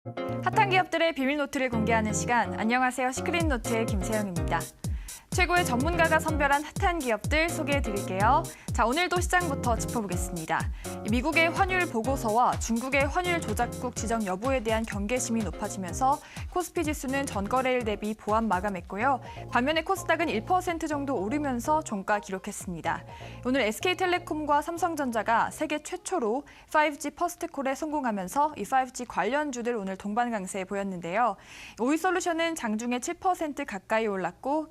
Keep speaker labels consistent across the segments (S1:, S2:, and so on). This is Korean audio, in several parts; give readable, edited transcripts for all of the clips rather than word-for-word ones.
S1: 핫한 기업들의 비밀 노트를 공개하는 시간. 안녕하세요. 시크릿 노트의 김세영입니다. 최고의 전문가가 선별한 핫한 기업들 소개해드릴게요. 자, 오늘도 시장부터 짚어보겠습니다. 미국의 환율 보고서와 중국의 환율 조작국 지정 여부에 대한 경계심이 높아지면서 코스피 지수는 전거래일 대비 보합 마감했고요. 반면에 코스닥은 1% 정도 오르면서 종가 기록했습니다. 오늘 SK텔레콤과 삼성전자가 세계 최초로 5G 퍼스트콜에 성공하면서 이 5G 관련주들 오늘 동반 강세에 보였는데요. 오이솔루션은 장중에 7% 가까이 올랐고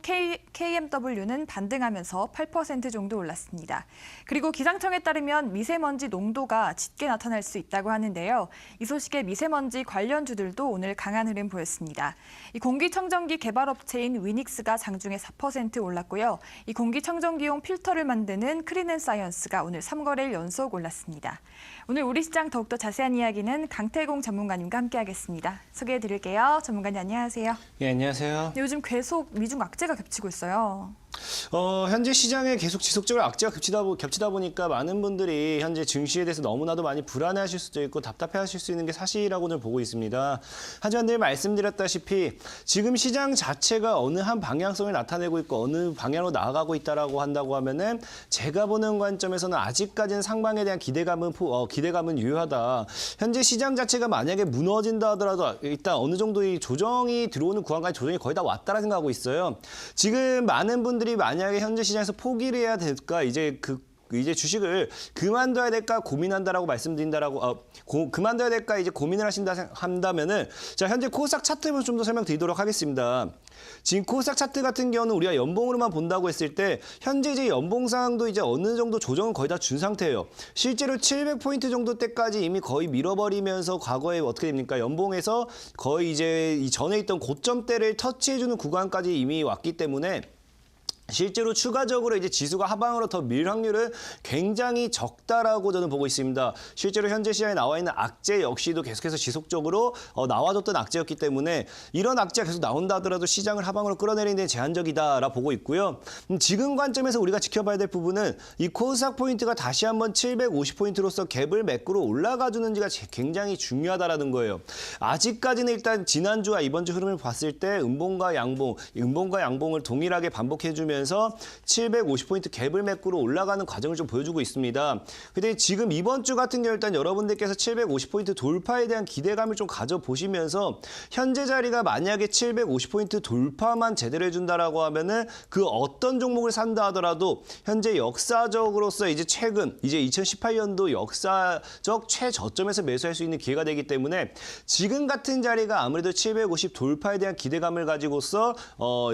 S1: KMW는 반등하면서 8% 정도 올랐습니다. 그리고 기상청에 따르면 미세먼지 농도가 짙게 나타날 수 있다고 하는데요. 이 소식에 미세먼지 관련주들도 오늘 강한 흐름 보였습니다. 이 공기청정기 개발업체인 위닉스가 장중에 4% 올랐고요. 이 공기청정기용 필터를 만드는 크린앤사이언스가 오늘 3거래일 연속 올랐습니다. 오늘 우리 시장 더욱더 자세한 이야기는 강태공 전문가님과 함께하겠습니다. 소개해드릴게요. 전문가님 안녕하세요.
S2: 예, 안녕하세요.
S1: 네, 요즘 계속 미중 악재가 겹치고 있어요.
S2: 현재 시장에 계속 지속적으로 악재가 겹치다 보니까 많은 분들이 현재 증시에 대해서 너무나도 많이 불안해하실 수도 있고 답답해하실 수 있는 게 사실이라고는 보고 있습니다. 하지만 늘 말씀드렸다시피 지금 시장 자체가 어느 한 방향성을 나타내고 있고 어느 방향으로 나아가고 있다라고 한다고 하면은 제가 보는 관점에서는 아직까지는 상방에 대한 기대감은 유효하다. 현재 시장 자체가 만약에 무너진다 하더라도 일단 어느 정도 이 조정이 들어오는 구간까지 조정이 거의 다 왔다라 생각하고 있어요. 지금 많은 분들이 만약에 현재 시장에서 포기를 해야 될까 이제 주식을 그만둬야 될까 고민한다라고 그만둬야 될까 이제 고민을 한다면은 자, 현재 코스닥 차트를 좀 더 설명드리도록 하겠습니다. 지금 코스닥 차트 같은 경우는 우리가 연봉으로만 본다고 했을 때 현재 이제 연봉 상황도 이제 어느 정도 조정은 거의 다 준 상태예요. 실제로 700포인트 정도 때까지 이미 거의 밀어버리면서 과거에 어떻게 됩니까? 연봉에서 거의 이제 이 전에 있던 고점대를 터치해주는 구간까지 이미 왔기 때문에 실제로 추가적으로 이제 지수가 하방으로 더 밀 확률은 굉장히 적다라고 저는 보고 있습니다. 실제로 현재 시장에 나와 있는 악재 역시도 계속해서 지속적으로 나와줬던 악재였기 때문에 이런 악재가 계속 나온다 하더라도 시장을 하방으로 끌어내리는 데 제한적이다라 보고 있고요. 지금 관점에서 우리가 지켜봐야 될 부분은 이 코스닥 포인트가 다시 한번 750포인트로서 갭을 매꾸로 올라가 주는지가 굉장히 중요하다라는 거예요. 아직까지는 일단 지난주와 이번 주 흐름을 봤을 때 음봉과 양봉을 동일하게 반복해주면 750포인트 갭을 매꾸로 올라가는 과정을 좀 보여주고 있습니다. 근데 지금 이번 주 같은 경우 일단 여러분들께서 750포인트 돌파에 대한 기대감을 좀 가져보시면서 현재 자리가 만약에 750포인트 돌파만 제대로 해준다라고 하면은 그 어떤 종목을 산다 하더라도 현재 역사적으로서 이제 최근 이제 2018년도 역사적 최저점에서 매수할 수 있는 기회가 되기 때문에 지금 같은 자리가 아무래도 750 돌파에 대한 기대감을 가지고서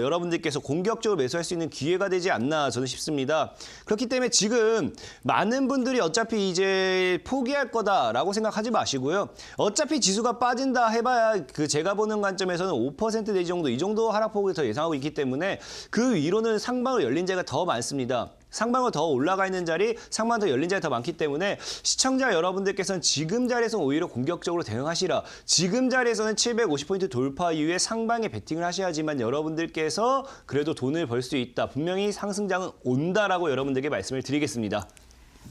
S2: 여러분들께서 공격적으로 매수할 수 있는 기회가 되지 않나 저는 싶습니다. 그렇기 때문에 지금 많은 분들이 어차피 이제 포기할 거다라고 생각하지 마시고요. 어차피 지수가 빠진다 해봐야 제가 보는 관점에서는 5% 내지 정도 이 정도 하락폭을 더 예상하고 있기 때문에 그 위로는 상방으로 열린 자리가 더 많습니다. 상방으로 더 올라가 있는 자리, 상방 더 열린 자리 더 많기 때문에 시청자 여러분들께서는 지금 자리에서는 오히려 공격적으로 대응하시라. 지금 자리에서는 750포인트 돌파 이후에 상방에 베팅을 하셔야지만 여러분들께서 그래도 돈을 벌 수 있다. 분명히 상승장은 온다라고 여러분들께 말씀을 드리겠습니다.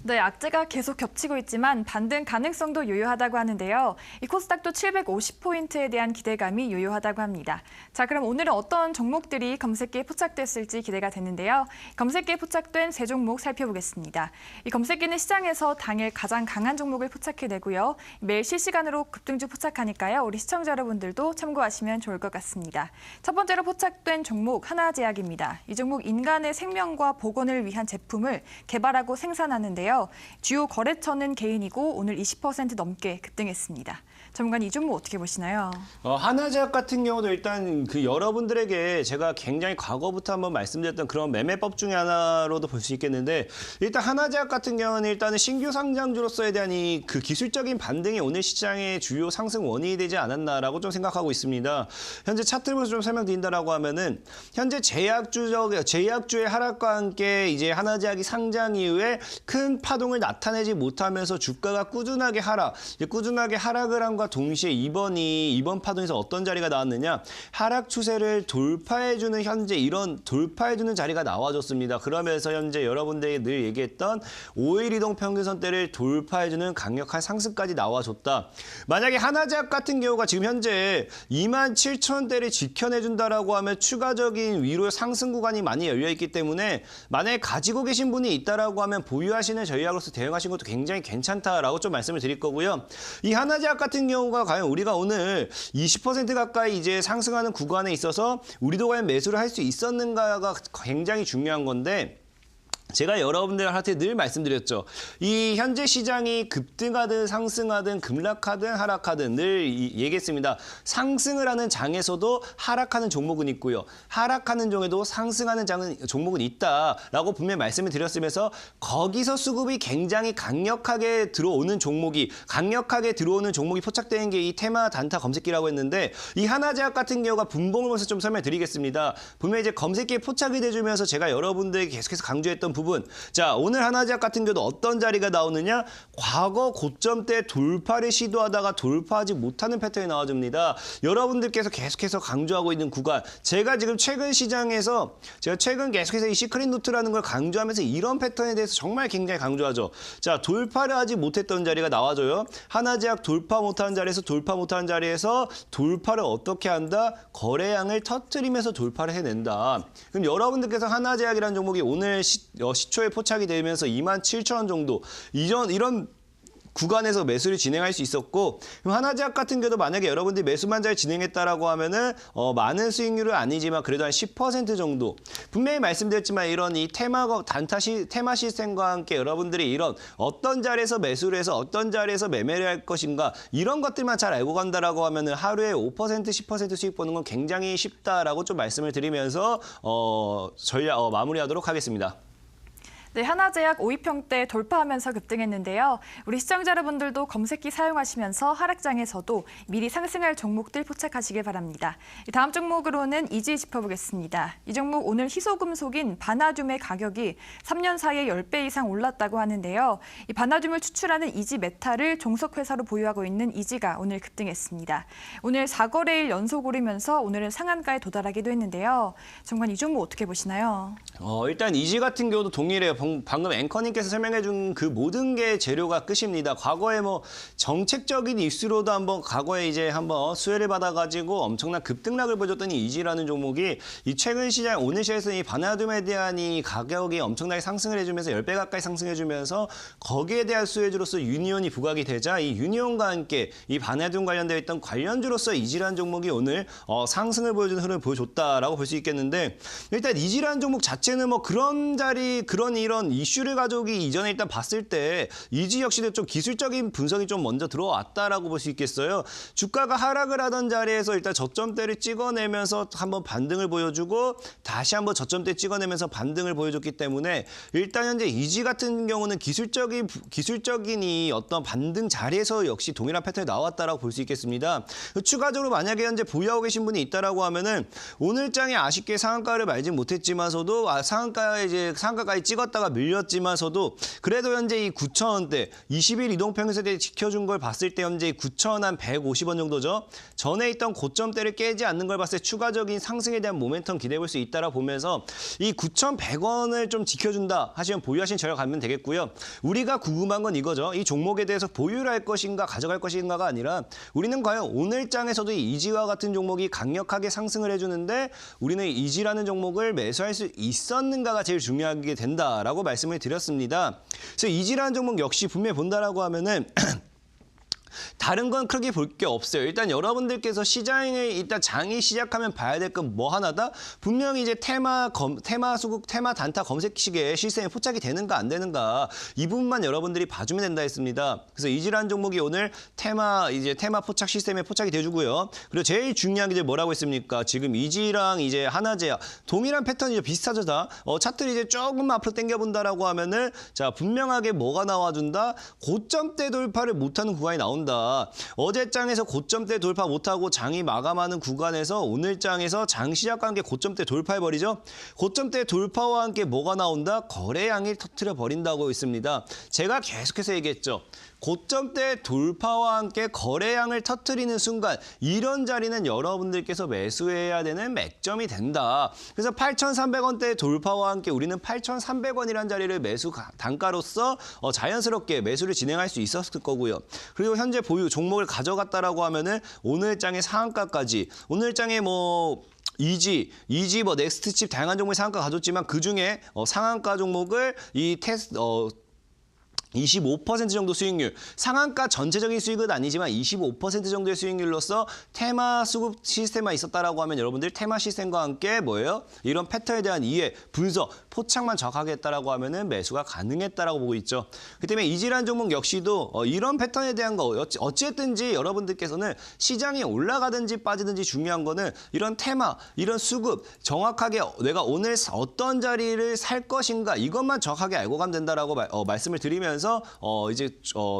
S1: 네, 악재가 계속 겹치고 있지만 반등 가능성도 유효하다고 하는데요. 이 코스닥도 750포인트에 대한 기대감이 유효하다고 합니다. 자, 그럼 오늘은 어떤 종목들이 검색기에 포착됐을지 기대가 되는데요. 검색기에 포착된 세 종목 살펴보겠습니다. 이 검색기는 시장에서 당일 가장 강한 종목을 포착해내고요. 매일 실시간으로 급등주 포착하니까요. 우리 시청자 여러분들도 참고하시면 좋을 것 같습니다. 첫 번째로 포착된 종목 하나제약입니다. 이 종목 인간의 생명과 보건을 위한 제품을 개발하고 생산하는데요. 주요 거래처는 개인이고 오늘 20% 넘게 급등했습니다. 전문가님 이 종목 어떻게 보시나요?
S2: 하나제약 같은 경우도 일단 여러분들에게 제가 굉장히 과거부터 한번 말씀드렸던 그런 매매법 중에 하나로도 볼 수 있겠는데 일단 하나제약 같은 경우는 일단은 신규 상장주로서에 대한 그 기술적인 반등이 오늘 시장의 주요 상승 원인이 되지 않았나라고 좀 생각하고 있습니다. 현재 차트를 보면서 좀 설명드린다라고 하면은 현재 제약주의 하락과 함께 이제 하나제약이 상장 이후에 큰 파동을 나타내지 못하면서 주가가 꾸준하게 하락을 한 나옴과 동시에 이번 파동에서 어떤 자리가 나왔느냐? 하락 추세를 돌파해주는 현재 이런 돌파해주는 자리가 나와줬습니다. 그러면서 현재 여러분들이 늘 얘기했던 5일 이동 평균선대를 돌파해주는 강력한 상승까지 나와줬다. 만약에 하나제약 같은 경우가 지금 현재 27,000원대를 지켜내준다라고 하면 추가적인 위로 상승 구간이 많이 열려있기 때문에 만약에 가지고 계신 분이 있다라고 하면 보유하시는 전략으로서 대응하신 것도 굉장히 괜찮다라고 좀 말씀을 드릴 거고요. 이 하나제약 같은 경우가 과연 우리가 오늘 20% 가까이 이제 상승하는 구간에 있어서 우리도 과연 매수를 할 수 있었는가가 굉장히 중요한 건데 제가 여러분들한테 늘 말씀드렸죠. 이 현재 시장이 급등하든 상승하든 급락하든 하락하든 늘 얘기했습니다. 상승을 하는 장에서도 하락하는 종목은 있고요. 하락하는 종에도 상승하는 종목은 있다라고 분명히 말씀을 드렸으면서 거기서 수급이 굉장히 강력하게 들어오는 종목이 포착되는 게 이 테마 단타 검색기라고 했는데 이 하나제약 같은 경우가 분봉을 보면서 좀 설명드리겠습니다. 분명히 이제 검색기에 포착이 돼주면서 제가 여러분들에게 계속해서 강조했던 부분. 자, 오늘 하나제약 같은 경우도 어떤 자리가 나오느냐? 과거 고점대 돌파를 시도하다가 돌파하지 못하는 패턴이 나와줍니다. 여러분들께서 계속해서 강조하고 있는 구간. 제가 지금 최근 시장에서 최근 계속해서 이 시크릿 노트라는 걸 강조하면서 이런 패턴에 대해서 정말 굉장히 강조하죠. 자, 돌파를 하지 못했던 자리가 나와줘요. 하나제약 돌파 못하는 자리에서 돌파를 어떻게 한다? 거래량을 터뜨리면서 돌파를 해낸다. 그럼 여러분들께서 하나제약이라는 종목이 오늘 시초에 포착이 되면서 27,000원 정도 이런 구간에서 매수를 진행할 수 있었고 그럼 하나제약 같은 경우도 만약에 여러분들이 매수만 잘 진행했다라고 하면은 많은 수익률은 아니지만 그래도 한 10% 정도 분명히 말씀드렸지만 이런 이 테마 시스템과 함께 여러분들이 이런 어떤 자리에서 매수를 해서 어떤 자리에서 매매를 할 것인가 이런 것들만 잘 알고 간다라고 하면은 하루에 5% 10% 수익 보는 건 굉장히 쉽다라고 좀 말씀을 드리면서 전략 마무리하도록 하겠습니다.
S1: 네, 하나제약 5위평대 돌파하면서 급등했는데요. 우리 시청자 여러분들도 검색기 사용하시면서 하락장에서도 미리 상승할 종목들 포착하시길 바랍니다. 다음 종목으로는 이지 짚어보겠습니다. 이 종목 오늘 희소금속인 바나듐의 가격이 3년 사이에 10배 이상 올랐다고 하는데요. 이 바나듐을 추출하는 이지 메탈을 종속회사로 보유하고 있는 이지가 오늘 급등했습니다. 오늘 4거래일 연속 오르면서 오늘은 상한가에 도달하기도 했는데요. 정관 이 종목 어떻게 보시나요?
S2: 일단 이지 같은 경우도 동일해요. 방금 앵커님께서 설명해준 그 모든 게 재료가 끝입니다. 과거에 뭐 정책적인 이슈로도 과거에 이제 한번 수혜를 받아가지고 엄청난 급등락을 보여줬던 이 이지라는 종목이 이 최근 시장 오늘 시장에서 이 바나듐에 대한 이 가격이 엄청나게 상승을 해주면서 10배 가까이 상승해주면서 거기에 대한 수혜주로서 유니온이 부각이 되자 이 유니온과 함께 이 바나듐 관련되어 있던 관련주로서 이지라는 종목이 오늘 상승을 보여주는 흐름을 보여줬다라고 볼 수 있겠는데 일단 이지라는 종목 자체는 뭐 그런 이런 이슈를 가져오기 이전에 일단 봤을 때 이지 역시도 좀 기술적인 분석이 좀 먼저 들어왔다라고 볼 수 있겠어요. 주가가 하락을 하던 자리에서 일단 저점대를 찍어내면서 한번 반등을 보여주고 다시 한번 저점대 찍어내면서 반등을 보여줬기 때문에 일단 현재 이지 같은 경우는 기술적인 이 어떤 반등 자리에서 역시 동일한 패턴이 나왔다라고 볼 수 있겠습니다. 추가적으로 만약에 현재 보유하고 계신 분이 있다라고 하면은 오늘 장에 아쉽게 상한가를 말지 못했지만서도 상한가까지 찍었다가 밀렸지만서도 그래도 현재 이 9,000원대 20일 이동평균선대 지켜준 걸 봤을 때 현재 9,150원 정도죠. 전에 있던 고점대를 깨지 않는 걸 봤을 때 추가적인 상승에 대한 모멘텀 기대해 볼 수 있다라 보면서 이 9,100원을 좀 지켜준다 하시면 보유하신 전략 가면 되겠고요. 우리가 궁금한 건 이거죠. 이 종목에 대해서 보유를 할 것인가 가져갈 것인가가 아니라 우리는 과연 오늘 장에서도 이 이지와 같은 종목이 강력하게 상승을 해주는데 우리는 이지라는 종목을 매수할 수 있었는가가 제일 중요하게 된다라고 말씀을 드렸습니다. 그래서 이지라는 종목 역시 분명히 본다라고 하면은 다른 건 크게 볼 게 없어요. 일단 여러분들께서 시장에 일단 장이 시작하면 봐야 될 건 뭐 하나다? 분명히 이제 테마 단타 검색식에 시스템에 포착이 되는가 안 되는가 이 부분만 여러분들이 봐주면 된다 했습니다. 그래서 이지라는 종목이 오늘 테마 포착 시스템에 포착이 돼주고요. 그리고 제일 중요한 게 이제 뭐라고 했습니까? 지금 이지랑 이제 하나제약 동일한 패턴이죠. 비슷하죠 다. 차트를 이제 조금 앞으로 당겨본다라고 하면은 자 분명하게 뭐가 나와준다? 고점대 돌파를 못하는 구간이 나온다. 나온다. 어제 장에서 고점대 돌파 못하고 장이 마감하는 구간에서 오늘 장에서 장 시작과 함께 고점대 돌파해버리죠. 고점대 돌파와 함께 뭐가 나온다? 거래량이 터트려 버린다고 있습니다. 제가 계속해서 얘기했죠. 고점대 돌파와 함께 거래량을 터트리는 순간 이런 자리는 여러분들께서 매수해야 되는 맥점이 된다. 그래서 8,300원대 돌파와 함께 우리는 8,300원이라는 자리를 매수 단가로서 자연스럽게 매수를 진행할 수 있었을 거고요. 그리고 현재 보유 종목을 가져갔다라고 하면은 오늘 장의 상한가까지 오늘 장에 이지, 넥스트칩 다양한 종목의 상한가 가졌지만 그중에 상한가 종목을 25% 정도 수익률, 상한가 전체적인 수익은 아니지만 25% 정도의 수익률로서 테마 수급 시스템만 있었다라고 하면 여러분들 테마 시스템과 함께 이런 패턴에 대한 이해, 분석, 포착만 정확하게 했다라고 하면은 매수가 가능했다라고 보고 있죠. 그 때문에 이지란 종목 역시도 이런 패턴에 대한 거 어찌됐든지 여러분들께서는 시장이 올라가든지 빠지든지 중요한 거는 이런 테마, 이런 수급 정확하게 내가 오늘 어떤 자리를 살 것인가 이것만 정확하게 알고 가면 된다라고 말씀을 드리면서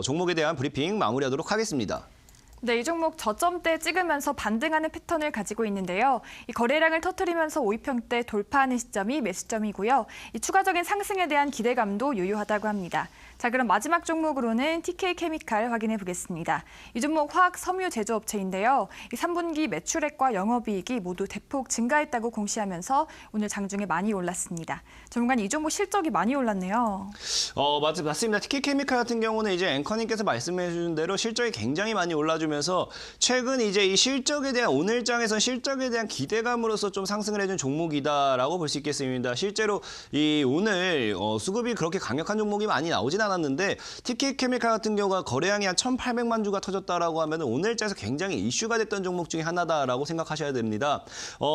S2: 종목에 대한 브리핑 마무리하도록 하겠습니다.
S1: 네, 이 종목 저점대 찍으면서 반등하는 패턴을 가지고 있는데요. 이 거래량을 터뜨리면서 520평대 돌파하는 시점이 매수점이고요. 이 추가적인 상승에 대한 기대감도 유효하다고 합니다. 자, 그럼 마지막 종목으로는 TK케미칼 확인해 보겠습니다. 이 종목 화학 섬유 제조업체인데요. 이 3분기 매출액과 영업이익이 모두 대폭 증가했다고 공시하면서 오늘 장중에 많이 올랐습니다. 전문가님, 이 종목 실적이 많이 올랐네요.
S2: 맞습니다. TK케미칼 같은 경우는 이제 앵커님께서 말씀해 주신 대로 실적이 굉장히 많이 올라주면서 최근 이제 이 실적에 대한 오늘장에서 실적에 대한 기대감으로서 좀 상승을 해준 종목이다라고 볼 수 있겠습니다. 실제로 오늘 수급이 그렇게 강력한 종목이 많이 나오진 않았는데 TK케미칼 같은 경우가 거래량이 한 1,800만 주가 터졌다라고 하면 오늘자에서 굉장히 이슈가 됐던 종목 중에 하나다라고 생각하셔야 됩니다.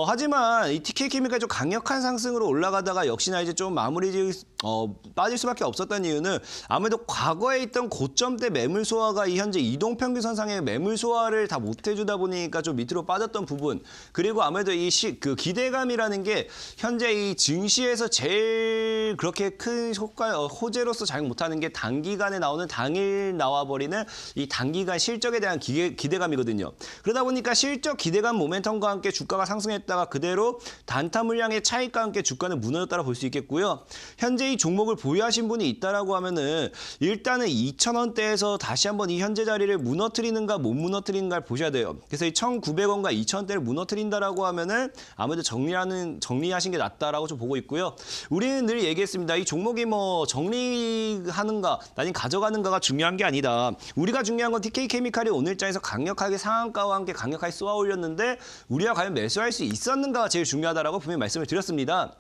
S2: 하지만 이 TK케미칼 좀 강력한 상승으로 올라가다가 역시나 이제 좀 빠질 수밖에 없었던 이유는 아무래도 과거에 있던 고점대 매물 소화가 이 현재 이동평균선상의 매물 소화를 다 못해주다 보니까 좀 밑으로 빠졌던 부분, 그리고 아무래도 그 기대감이라는 게 현재 이 증시에서 제일 그렇게 큰 호재로서 잘 못하는 게 단기간에 나오는 당일 나와버리는 이 단기간 실적에 대한 기대감이거든요. 그러다 보니까 실적 기대감 모멘텀과 함께 주가가 상승했다가 그대로 단타 물량의 차익과 함께 주가는 무너졌다고 볼 수 있겠고요. 현재 이 종목을 보유하신 분이 있다라고 하면은 일단은 2,000원대에서 다시 한번 이 현재 자리를 무너뜨리는가 못 무너뜨리는가를 보셔야 돼요. 그래서 이 1,900원과 2,000원대를 무너뜨린다라고 하면은 아무래도 정리하신 게 낫다라고 좀 보고 있고요. 우리는 늘 얘기했습니다. 이 종목이 정리하는가 아니면 가져가는가가 중요한 게 아니다. 우리가 중요한 건 TK케미칼이 오늘장에서 강력하게 상한가와 함께 강력하게 쏘아 올렸는데 우리가 과연 매수할 수 있었는가가 제일 중요하다라고 분명히 말씀을 드렸습니다.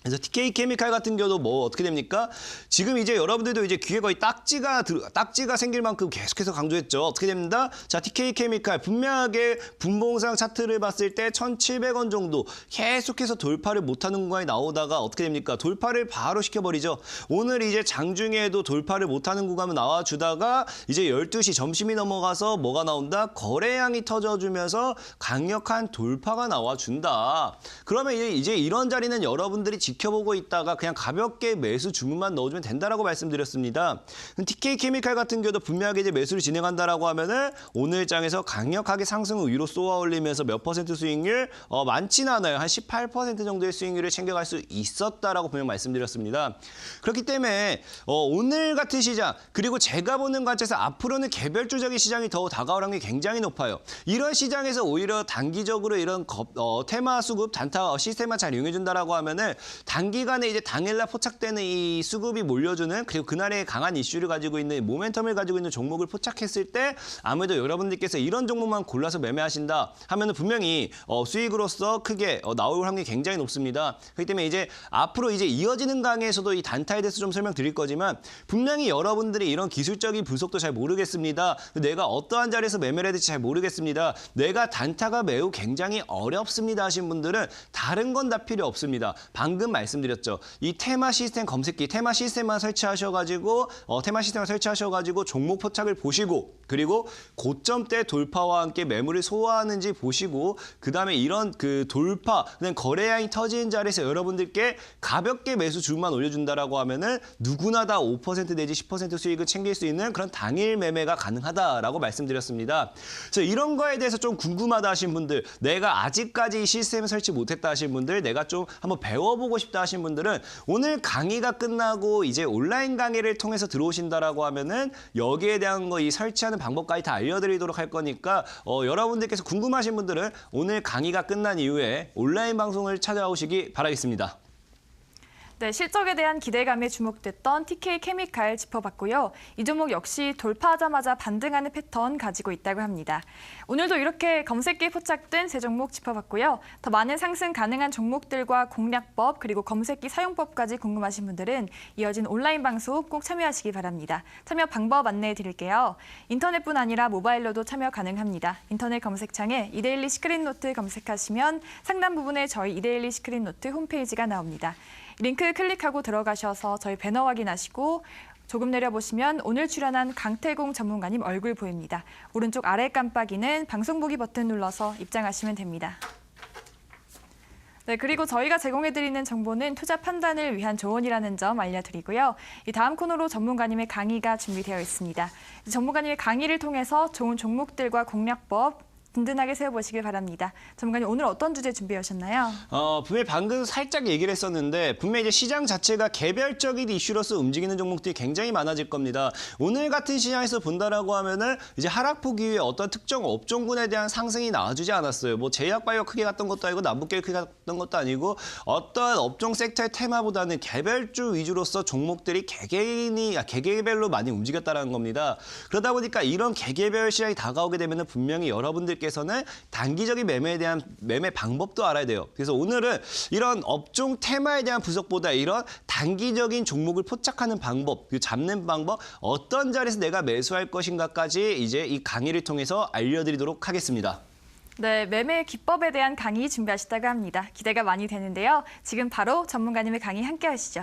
S2: 그래서 TK케미칼 같은 경우도 어떻게 됩니까? 지금 이제 여러분들도 이제 귀에 거의 딱지가 생길 만큼 계속해서 강조했죠. 어떻게 됩니다? 자, TK케미칼 분명하게 분봉상 차트를 봤을 때 1,700원 정도 계속해서 돌파를 못하는 구간이 나오다가 어떻게 됩니까? 돌파를 바로 시켜버리죠. 오늘 이제 장중에도 돌파를 못하는 구간을 나와주다가 이제 12시 점심이 넘어가서 뭐가 나온다? 거래량이 터져주면서 강력한 돌파가 나와준다. 그러면 이제 이런 자리는 여러분들이 지켜보고 있다가 그냥 가볍게 매수 주문만 넣어주면 된다라고 말씀드렸습니다. TK케미칼 같은 경우도 분명하게 이제 매수를 진행한다라고 하면은 오늘 장에서 강력하게 상승을 위로 쏘아 올리면서 몇 퍼센트 수익률 많지는 않아요. 한 18% 정도의 수익률을 챙겨갈 수 있었다라고 분명 말씀드렸습니다. 그렇기 때문에 오늘 같은 시장 그리고 제가 보는 관점에서 앞으로는 개별주적인 시장이 더 다가올 확률이 굉장히 높아요. 이런 시장에서 오히려 단기적으로 이런 테마 수급 단타 시스템만 잘 이용해준다라고 하면은 단기간에 이제 당일날 포착되는 이 수급이 몰려주는 그리고 그날의 강한 이슈를 가지고 있는 모멘텀을 가지고 있는 종목을 포착했을 때 아무래도 여러분들께서 이런 종목만 골라서 매매하신다 하면은 분명히 수익으로서 크게 나올 확률이 굉장히 높습니다. 그렇기 때문에 이제 앞으로 이제 이어지는 강의에서도 이 단타에 대해서 좀 설명드릴 거지만 분명히 여러분들이 이런 기술적인 분석도 잘 모르겠습니다. 내가 어떠한 자리에서 매매를 해야 될지 잘 모르겠습니다. 내가 단타가 매우 굉장히 어렵습니다 하신 분들은 다른 건 다 필요 없습니다. 방금 말씀드렸죠. 이 테마 시스템 검색기, 테마 시스템만 설치하셔가지고 종목 포착을 보시고 그리고 고점대 돌파와 함께 매물을 소화하는지 보시고 그다음에 이런 그 돌파, 거래량이 터지는 자리에서 여러분들께 가볍게 매수 주만 올려준다라고 하면은 누구나 다 5% 내지 10% 수익을 챙길 수 있는 그런 당일 매매가 가능하다라고 말씀드렸습니다. 그래서 이런 거에 대해서 좀 궁금하다 하신 분들, 내가 아직까지 이 시스템을 설치 못했다 하신 분들, 내가 좀 한번 배워보고 싶다 하신 분들은 오늘 강의가 끝나고 이제 온라인 강의를 통해서 들어오신다라고 하면은 여기에 대한 거 이 설치하는 방법까지 다 알려드리도록 할 거니까 여러분들께서 궁금하신 분들은 오늘 강의가 끝난 이후에 온라인 방송을 찾아오시기 바라겠습니다.
S1: 네, 실적에 대한 기대감에 주목됐던 TK 케미칼 짚어봤고요. 이 종목 역시 돌파하자마자 반등하는 패턴 가지고 있다고 합니다. 오늘도 이렇게 검색기에 포착된 세 종목 짚어봤고요. 더 많은 상승 가능한 종목들과 공략법 그리고 검색기 사용법까지 궁금하신 분들은 이어진 온라인 방송 꼭 참여하시기 바랍니다. 참여 방법 안내해 드릴게요. 인터넷뿐 아니라 모바일로도 참여 가능합니다. 인터넷 검색창에 이데일리 시크릿노트 검색하시면 상단 부분에 저희 이데일리 시크릿노트 홈페이지가 나옵니다. 링크 클릭하고 들어가셔서 저희 배너 확인하시고 조금 내려보시면 오늘 출연한 강태공 전문가님 얼굴 보입니다. 오른쪽 아래 깜빡이는 방송 보기 버튼 눌러서 입장하시면 됩니다. 네, 그리고 저희가 제공해드리는 정보는 투자 판단을 위한 조언이라는 점 알려드리고요. 이 다음 코너로 전문가님의 강의가 준비되어 있습니다. 전문가님의 강의를 통해서 좋은 종목들과 공략법 든든하게 세워보시길 바랍니다. 전문가님, 오늘 어떤 주제 준비해 오셨나요?
S2: 분명히 방금 살짝 얘기를 했었는데 분명히 이제 시장 자체가 개별적인 이슈로서 움직이는 종목들이 굉장히 많아질 겁니다. 오늘 같은 시장에서 본다라고 하면은 이제 하락폭 이후에 어떤 특정 업종군에 대한 상승이 나와주지 않았어요. 뭐 제약바이오 크게 갔던 것도 아니고 남북계획 크게 갔던 것도 아니고 어떤 업종 섹터의 테마보다는 개별주 위주로서 종목들이 개개별로 많이 움직였다는 겁니다. 그러다 보니까 이런 개개별 시장이 다가오게 되면은 분명히 여러분들께서는 단기적인 매매에 대한 매매 방법도 알아야 돼요. 그래서 오늘은 이런 업종 테마에 대한 분석보다 이런 단기적인 종목을 포착하는 방법, 잡는 방법, 어떤 자리에서 내가 매수할 것인가까지 이제 이 강의를 통해서 알려드리도록 하겠습니다.
S1: 네, 매매 기법에 대한 강의 준비하셨다고 합니다. 기대가 많이 되는데요. 지금 바로 전문가님의 강의 함께 하시죠.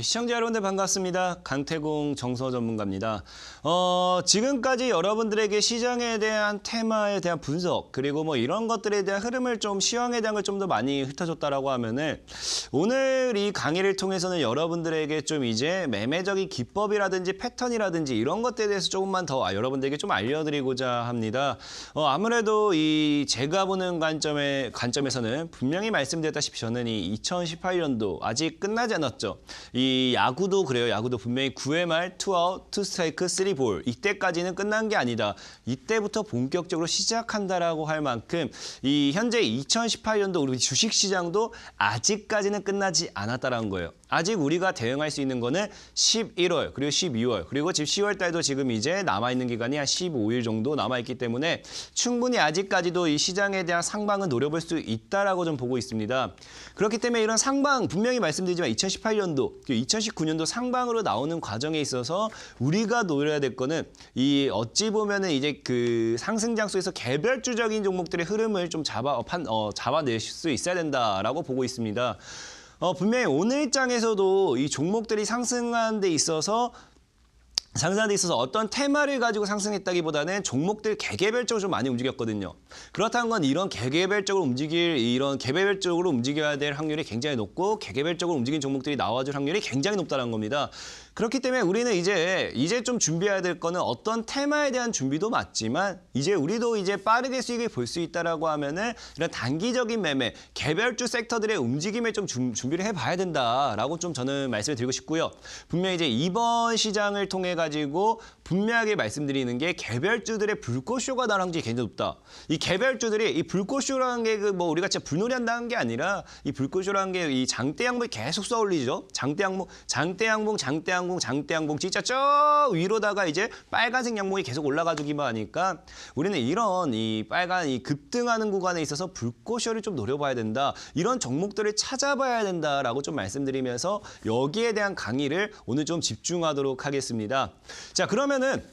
S2: 시청자 여러분들 반갑습니다. 강태공 정서 전문가입니다. 지금까지 여러분들에게 시장에 대한 테마에 대한 분석 그리고 뭐 이런 것들에 대한 흐름을 좀 시황에 대한 걸 좀 더 많이 흩어줬다라고 하면은 오늘 이 강의를 통해서는 여러분들에게 좀 이제 매매적인 기법이라든지 패턴이라든지 이런 것들에 대해서 조금만 더 여러분들에게 좀 알려드리고자 합니다. 아무래도 이 제가 보는 관점에서는 분명히 말씀드렸다시피 저는 이 2018년도 아직 끝나지 않았죠. 이 야구도 그래요. 야구도 분명히 9회 말 2아웃, 2스트라이크, 3볼 이때까지는 끝난 게 아니다. 이때부터 본격적으로 시작한다라고 할 만큼 이 현재 2018년도 우리 주식시장도 아직까지는 끝나지 않았다라는 거예요. 아직 우리가 대응할 수 있는 거는 11월 그리고 12월 그리고 지금 10월 달도 지금 이제 남아있는 기간이 한 15일 정도 남아있기 때문에 충분히 아직까지도 이 시장에 대한 상방은 노려볼 수 있다라고 좀 보고 있습니다. 그렇기 때문에 이런 상방 분명히 말씀드리지만 2018년도 2019년도 상방으로 나오는 과정에 있어서 우리가 노려야 될 거는 이 어찌 보면은 이제 그 상승 장소에서 개별주적인 종목들의 흐름을 좀 잡아낼 수 있어야 된다라고 보고 있습니다. 분명히 오늘 장에서도 이 종목들이 상승하는 데 있어서 어떤 테마를 가지고 상승했다기보다는 종목들 개개별적으로 좀 많이 움직였거든요. 그렇다는 건 이런 개개별적으로 움직여야 될 확률이 굉장히 높고 개개별적으로 움직인 종목들이 나와줄 확률이 굉장히 높다는 겁니다. 그렇기 때문에 우리는 이제 좀 준비해야 될 거는 어떤 테마에 대한 준비도 맞지만 이제 우리도 이제 빠르게 수익을 볼 수 있다라고 하면은 이런 단기적인 매매, 개별주 섹터들의 움직임을 좀 준비를 해봐야 된다라고 좀 저는 말씀을 드리고 싶고요. 분명히 이제 이번 시장을 통해 가지고 분명하게 말씀드리는 게 개별주들의 불꽃쇼가 나올 확률이 굉장히 높다. 이 개별주들이 이 불꽃쇼라는 게 뭐 우리가 진짜 불놀이 한다는 게 아니라 이 불꽃쇼라는 게 이 장대 양봉이 계속 쏘아올리죠. 장대 양봉 진짜 저 위로다가 이제 빨간색 양봉이 계속 올라가주기만 하니까 우리는 이런 이 빨간 이 급등하는 구간에 있어서 불꽃쇼를 좀 노려봐야 된다. 이런 종목들을 찾아봐야 된다라고 좀 말씀드리면서 여기에 대한 강의를 오늘 좀 집중하도록 하겠습니다. 자, 그러면은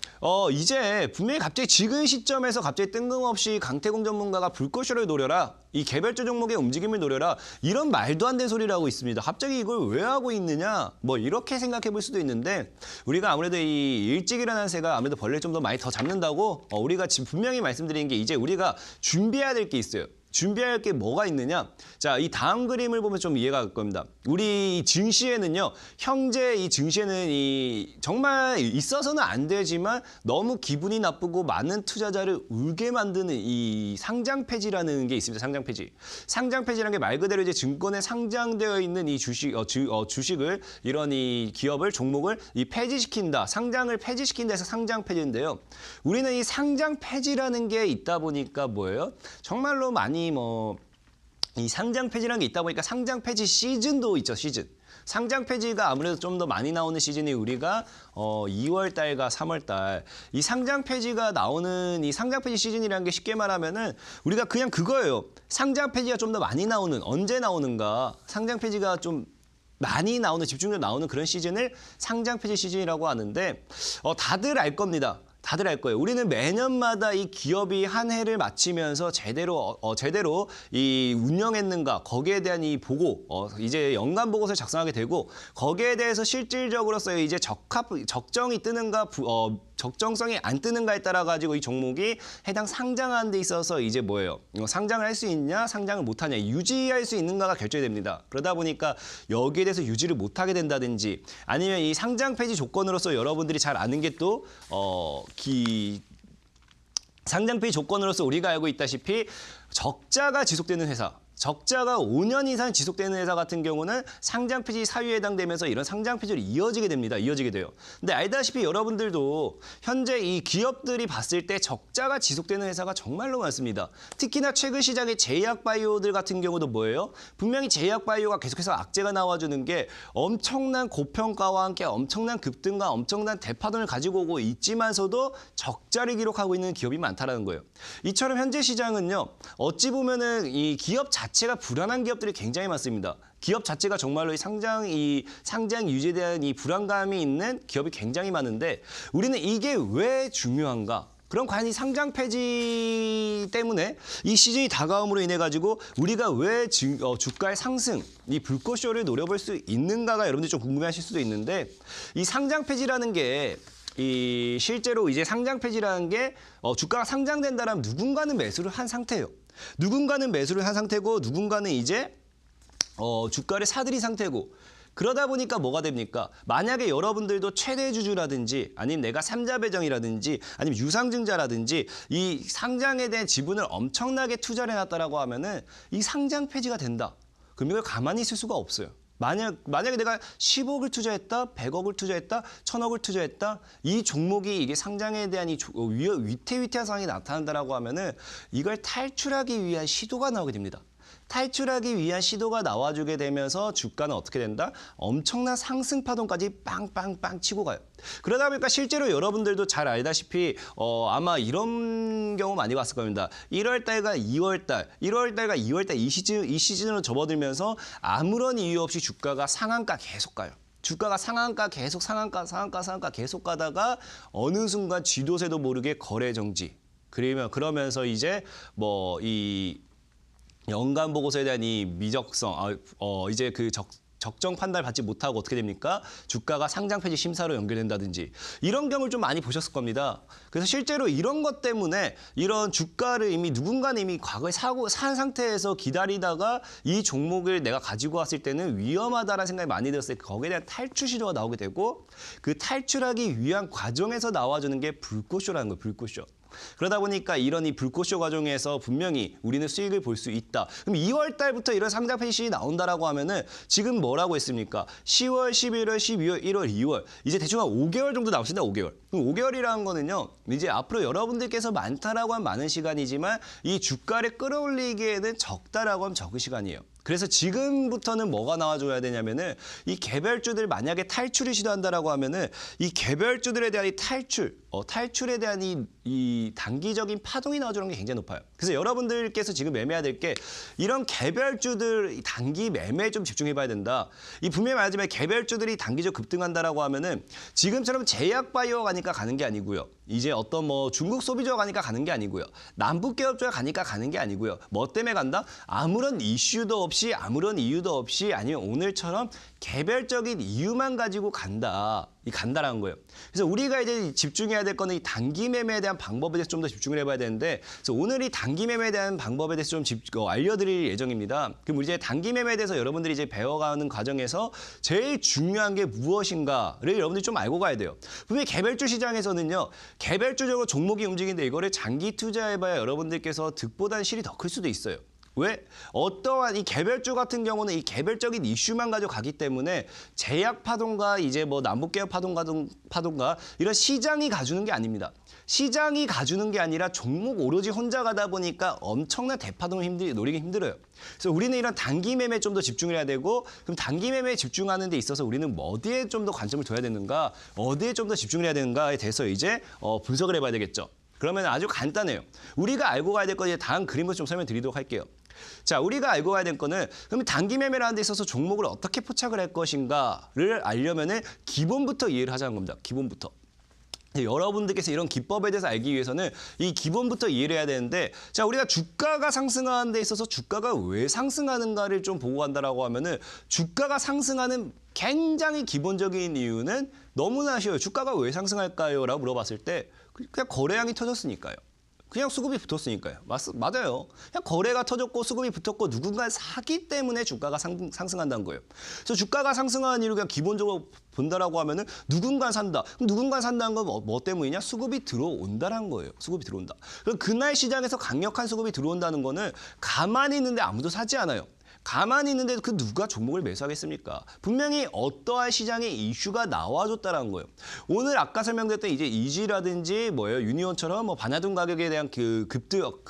S2: 이제 분명히 갑자기 지금 시점에서 갑자기 뜬금없이 강태공 전문가가 불꽃쇼를 노려라. 이 개별주 종목의 움직임을 노려라. 이런 말도 안 되는 소리를 하고 있습니다. 갑자기 이걸 왜 하고 있느냐? 뭐 이렇게 생각해 볼 수도 있는데 우리가 아무래도 이 일찍 일어나는 새가 아무래도 벌레를 좀 더 많이 더 잡는다고 우리가 지금 분명히 말씀드리는 게 이제 우리가 준비해야 될 게 있어요. 준비할 게 뭐가 있느냐? 자, 이 다음 그림을 보면 좀 이해가 갈 겁니다. 우리 증시에는요, 현재 이 증시에는 이 정말 있어서는 안 되지만 너무 기분이 나쁘고 많은 투자자를 울게 만드는 이 상장 폐지라는 게 있습니다. 상장 폐지. 상장 폐지라는 게 말 그대로 이제 증권에 상장되어 있는 이 주식을 이런 이 기업을 종목을 이 폐지시킨다. 상장을 폐지시킨다 해서 상장 폐지인데요. 우리는 이 상장 폐지라는 게 있다 보니까 뭐예요? 정말로 많이 이 상장 폐지라는 게 있다 보니까 상장 폐지 시즌도 있죠, 시즌. 상장 폐지가 아무래도 좀 더 많이 나오는 시즌이 우리가 2월 달과 3월 달. 이 상장 폐지가 나오는 이 상장 폐지 시즌이라는 게 쉽게 말하면은 우리가 그냥 그거예요. 상장 폐지가 좀 더 많이 나오는, 언제 나오는가? 상장 폐지가 좀 많이 나오는, 집중적으로 나오는 그런 시즌을 상장 폐지 시즌이라고 하는데 다들 알 겁니다. 다들 알 거예요. 우리는 매년마다 이 기업이 한 해를 마치면서 제대로 이 운영했는가 거기에 대한 이 보고 이제 연간 보고서를 작성하게 되고 거기에 대해서 실질적으로서의 이제 적정이 뜨는가 적정성이 안 뜨는가에 따라 가지고 이 종목이 해당 상장하는 데 있어서 이제 뭐예요? 상장을 할 수 있냐, 상장을 못 하냐, 유지할 수 있는가가 결정이 됩니다. 그러다 보니까 여기에 대해서 유지를 못 하게 된다든지 아니면 이 상장 폐지 조건으로서 여러분들이 잘 아는 게 또 상장 폐지 조건으로서 우리가 알고 있다시피 적자가 지속되는 회사, 적자가 5년 이상 지속되는 회사 같은 경우는 상장 폐지 사유에 해당되면서 이런 상장 폐지로 이어지게 됩니다. 이어지게 돼요. 근데 알다시피 여러분들도 현재 이 기업들이 봤을 때 적자가 지속되는 회사가 정말로 많습니다. 특히나 최근 시장의 제약바이오들 같은 경우도 뭐예요? 분명히 제약바이오가 계속해서 악재가 나와주는 게 엄청난 고평가와 함께 엄청난 급등과 엄청난 대파동을 가지고 오고 있지만서도 적자를 기록하고 있는 기업이 많다는 거예요. 이처럼 현재 시장은요. 어찌 보면은 이 기업 자체가 불안한 기업들이 굉장히 많습니다. 기업 자체가 정말로 상장 유지에 대한 이 불안감이 있는 기업이 굉장히 많은데 우리는 이게 왜 중요한가? 그럼 과연 이 상장 폐지 때문에 이 시즌이 다가옴으로 인해 가지고 우리가 왜 주가의 상승, 이 불꽃쇼를 노려볼 수 있는가가 여러분들이 좀 궁금해하실 수도 있는데 이 상장 폐지라는 게 실제로 이제 상장 폐지라는 게 주가가 상장된다라면 누군가는 매수를 한 상태예요. 누군가는 매수를 한 상태고 누군가는 이제 주가를 사들인 상태고 그러다 보니까 뭐가 됩니까? 만약에 여러분들도 최대 주주라든지 아니면 내가 삼자 배정이라든지 아니면 유상증자라든지 이 상장에 대한 지분을 엄청나게 투자를 해놨다라고 하면은 이 상장 폐지가 된다. 그럼 이걸 가만히 있을 수가 없어요. 만약에 내가 10억을 투자했다, 100억을 투자했다, 1000억을 투자했다, 이 종목이 이게 상장에 대한 이 위태위태한 상황이 나타난다라고 하면은 이걸 탈출하기 위한 시도가 나오게 됩니다. 탈출하기 위한 시도가 나와주게 되면서 주가는 어떻게 된다? 엄청난 상승 파동까지 빵빵빵 치고 가요. 그러다 보니까 실제로 여러분들도 잘 알다시피 아마 이런 경우 많이 봤을 겁니다. 1월 달과 2월 달, 1월 달과 2월 달 이 시즌으로 접어들면서 아무런 이유 없이 주가가 상한가 계속 가요. 주가가 상한가 계속 상한가 계속 가다가 어느 순간 쥐도 새도 모르게 거래 정지. 그러면서 이제 뭐 이 연간 보고서에 대한 이 미적성, 이제 그 적정 판단을 받지 못하고 어떻게 됩니까? 주가가 상장 폐지 심사로 연결된다든지 이런 경우를 좀 많이 보셨을 겁니다. 그래서 실제로 이런 것 때문에 이런 주가를 이미 누군가는 이미 과거에 산 상태에서 기다리다가 이 종목을 내가 가지고 왔을 때는 위험하다라는 생각이 많이 들었어요. 거기에 대한 탈출 시도가 나오게 되고 그 탈출하기 위한 과정에서 나와주는 게 불꽃쇼라는 거예요. 불꽃쇼. 그러다 보니까 이런 이 불꽃쇼 과정에서 분명히 우리는 수익을 볼 수 있다. 그럼 2월 달부터 이런 상장 폐지 나온다라고 하면은 지금 뭐라고 했습니까? 10월, 11월, 12월, 1월, 2월. 이제 대충 한 5개월 정도 남았습니다. 5개월. 그럼 5개월이라는 거는요. 이제 앞으로 여러분들께서 많다라고 하면 많은 시간이지만 이 주가를 끌어올리기에는 적다라고 하면 적은 시간이에요. 그래서 지금부터는 뭐가 나와줘야 되냐면은 이 개별주들 만약에 탈출을 시도한다라고 하면은 이 개별주들에 대한 이 탈출에 대한 이 단기적인 파동이 나와주는 게 굉장히 높아요. 그래서 여러분들께서 지금 매매해야 될 게 이런 개별주들 단기 매매에 좀 집중해봐야 된다. 이 분명히 말하지만 개별주들이 단기적 급등한다라고 하면은 지금처럼 제약 바이오가 가니까 가는 게 아니고요. 이제 어떤 뭐 중국 소비자가 가니까 가는 게 아니고요. 남북 기업주가 가니까 가는 게 아니고요. 뭐 때문에 간다? 아무런 이슈도 없이 아무런 이유도 없이 아니면 오늘처럼 개별적인 이유만 가지고 간다라는 거예요. 그래서 우리가 이제 집중해야 될 거는 이 단기 매매에 대한 방법에 대해서 좀 더 집중을 해봐야 되는데 그래서 오늘 이 단기 매매에 대한 방법에 대해서 좀 알려드릴 예정입니다. 그럼 이제 단기 매매에 대해서 여러분들이 이제 배워가는 과정에서 제일 중요한 게 무엇인가를 여러분들이 좀 알고 가야 돼요. 분명히 개별주 시장에서는요. 개별주적으로 종목이 움직이는데 이거를 장기 투자해봐야 여러분들께서 득보다는 실이 더 클 수도 있어요. 왜? 어떠한 이 개별주 같은 경우는 이 개별적인 이슈만 가지고 가기 때문에 제약 파동과 이제 뭐 남북개혁 파동과 이런 시장이 가주는 게 아닙니다. 시장이 가주는 게 아니라 종목 오로지 혼자 가다 보니까 엄청난 대파동을 노리기 힘들어요. 그래서 우리는 이런 단기 매매에 좀 더 집중을 해야 되고 그럼 단기 매매에 집중하는 데 있어서 우리는 어디에 좀 더 관점을 둬야 되는가 어디에 좀 더 집중을 해야 되는가에 대해서 이제 분석을 해봐야 되겠죠. 그러면 아주 간단해요. 우리가 알고 가야 될 거 이제 다음 그림으로 좀 설명드리도록 할게요. 자, 우리가 알고 가야 될 거는 그럼 단기 매매라는 데 있어서 종목을 어떻게 포착을 할 것인가를 알려면은 기본부터 이해를 하자는 겁니다. 기본부터. 여러분들께서 이런 기법에 대해서 알기 위해서는 이 기본부터 이해를 해야 되는데 자, 우리가 주가가 상승하는 데 있어서 주가가 왜 상승하는가를 좀 보고 간다라고 하면은 주가가 상승하는 굉장히 기본적인 이유는 너무나 쉬워요. 주가가 왜 상승할까요? 라고 물어봤을 때 그냥 거래량이 터졌으니까요. 그냥 수급이 붙었으니까요. 맞아요. 그냥 거래가 터졌고 수급이 붙었고 누군가 사기 때문에 주가가 상승한다는 거예요. 그래서 주가가 상승하는 이유를 그냥 기본적으로 본다라고 하면은 누군가 산다. 그럼 누군가 산다는 건 뭐 때문이냐? 수급이 들어온다는 거예요. 수급이 들어온다. 그럼 그날 시장에서 강력한 수급이 들어온다는 거는 가만히 있는데 아무도 사지 않아요. 가만히 있는데 그 누가 종목을 매수하겠습니까? 분명히 어떠한 시장의 이슈가 나와줬다라는 거예요. 오늘 아까 설명드렸던 이제 이지라든지 유니온처럼 뭐 반야동 가격에 대한 그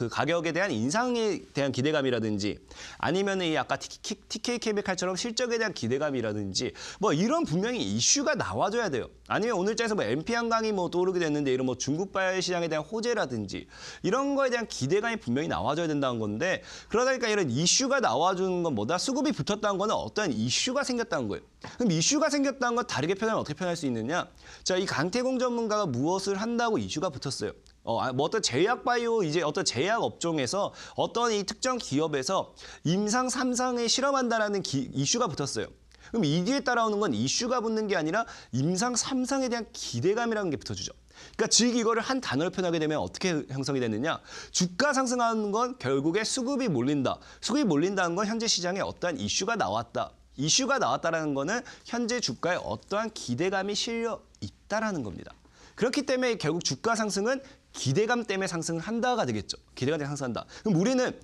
S2: 가격에 대한 인상에 대한 기대감이라든지 아니면 이 아까 TK케미칼처럼 실적에 대한 기대감이라든지 뭐 이런 분명히 이슈가 나와줘야 돼요. 아니면 오늘자에서 뭐 MP 한강이 뭐 떠오르게 됐는데 이런 뭐 중국 바이오 시장에 대한 호재라든지 이런 거에 대한 기대감이 분명히 나와줘야 된다는 건데 그러다 보니까 이런 이슈가 나와주는 건 뭐다? 수급이 붙었다는 거는 어떠한 이슈가 생겼다는 거예요. 그럼 이슈가 생겼다는 건 다르게 표현하면 어떻게 표현할 수 있느냐? 자, 이 강태공 전문가가 무엇을 한다고 이슈가 붙었어요. 뭐 어떤 제약 바이오 이제 어떤 제약 업종에서 어떤 이 특정 기업에서 임상 3상에 실험한다라는 이슈가 붙었어요. 그럼 이 뒤에 따라오는 건 이슈가 붙는 게 아니라 임상 3상에 대한 기대감이라는 게 붙어주죠. 그러니까 즉 이거를 한 단어로 표현하게 되면 어떻게 형성이 되느냐. 주가 상승하는 건 결국에 수급이 몰린다. 수급이 몰린다는 건 현재 시장에 어떠한 이슈가 나왔다. 이슈가 나왔다는 거는 현재 주가에 어떠한 기대감이 실려 있다라는 겁니다. 그렇기 때문에 결국 주가 상승은 기대감 때문에 상승을 한다가 되겠죠. 기대감 때문에 상승한다. 그럼 우리는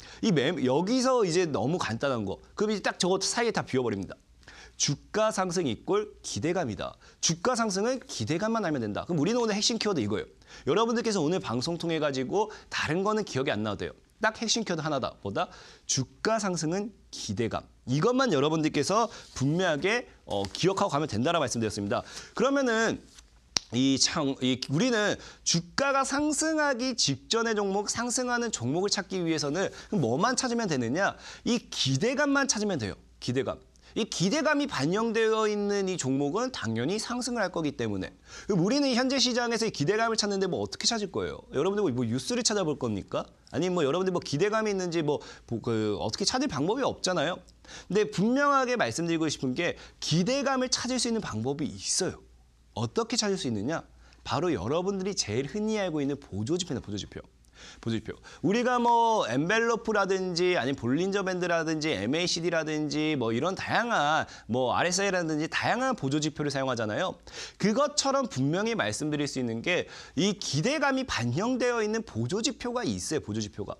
S2: 여기서 이제 너무 간단한 거. 그럼 이제 딱 저거 사이에 다 비워버립니다. 주가 상승 이꼴 기대감이다. 주가 상승은 기대감만 알면 된다. 그럼 우리는 오늘 핵심 키워드 이거예요. 여러분들께서 오늘 방송 통해 가지고 다른 거는 기억이 안 나도 돼요. 딱 핵심 키워드 하나다. 뭐다? 주가 상승은 기대감. 이것만 여러분들께서 분명하게 기억하고 가면 된다라고 말씀드렸습니다. 그러면은 우리는 주가가 상승하기 직전의 종목, 상승하는 종목을 찾기 위해서는 뭐만 찾으면 되느냐? 이 기대감만 찾으면 돼요. 기대감. 이 기대감이 반영되어 있는 이 종목은 당연히 상승을 할 거기 때문에 그럼 우리는 현재 시장에서 이 기대감을 찾는데 뭐 어떻게 찾을 거예요? 여러분들 뭐 뉴스를 찾아볼 겁니까? 아니면 뭐 여러분들 뭐 기대감이 있는지 어떻게 찾을 방법이 없잖아요. 근데 분명하게 말씀드리고 싶은 게 기대감을 찾을 수 있는 방법이 있어요. 어떻게 찾을 수 있느냐? 바로 여러분들이 제일 흔히 알고 있는 보조지표입니다. 보조지표. 우리가 뭐 엔벨로프라든지 아니면 볼린저 밴드라든지 MACD라든지 뭐 이런 다양한 뭐 RSI라든지 다양한 보조지표를 사용하잖아요. 그것처럼 분명히 말씀드릴 수 있는 게 이 기대감이 반영되어 있는 보조지표가 있어요. 보조지표가.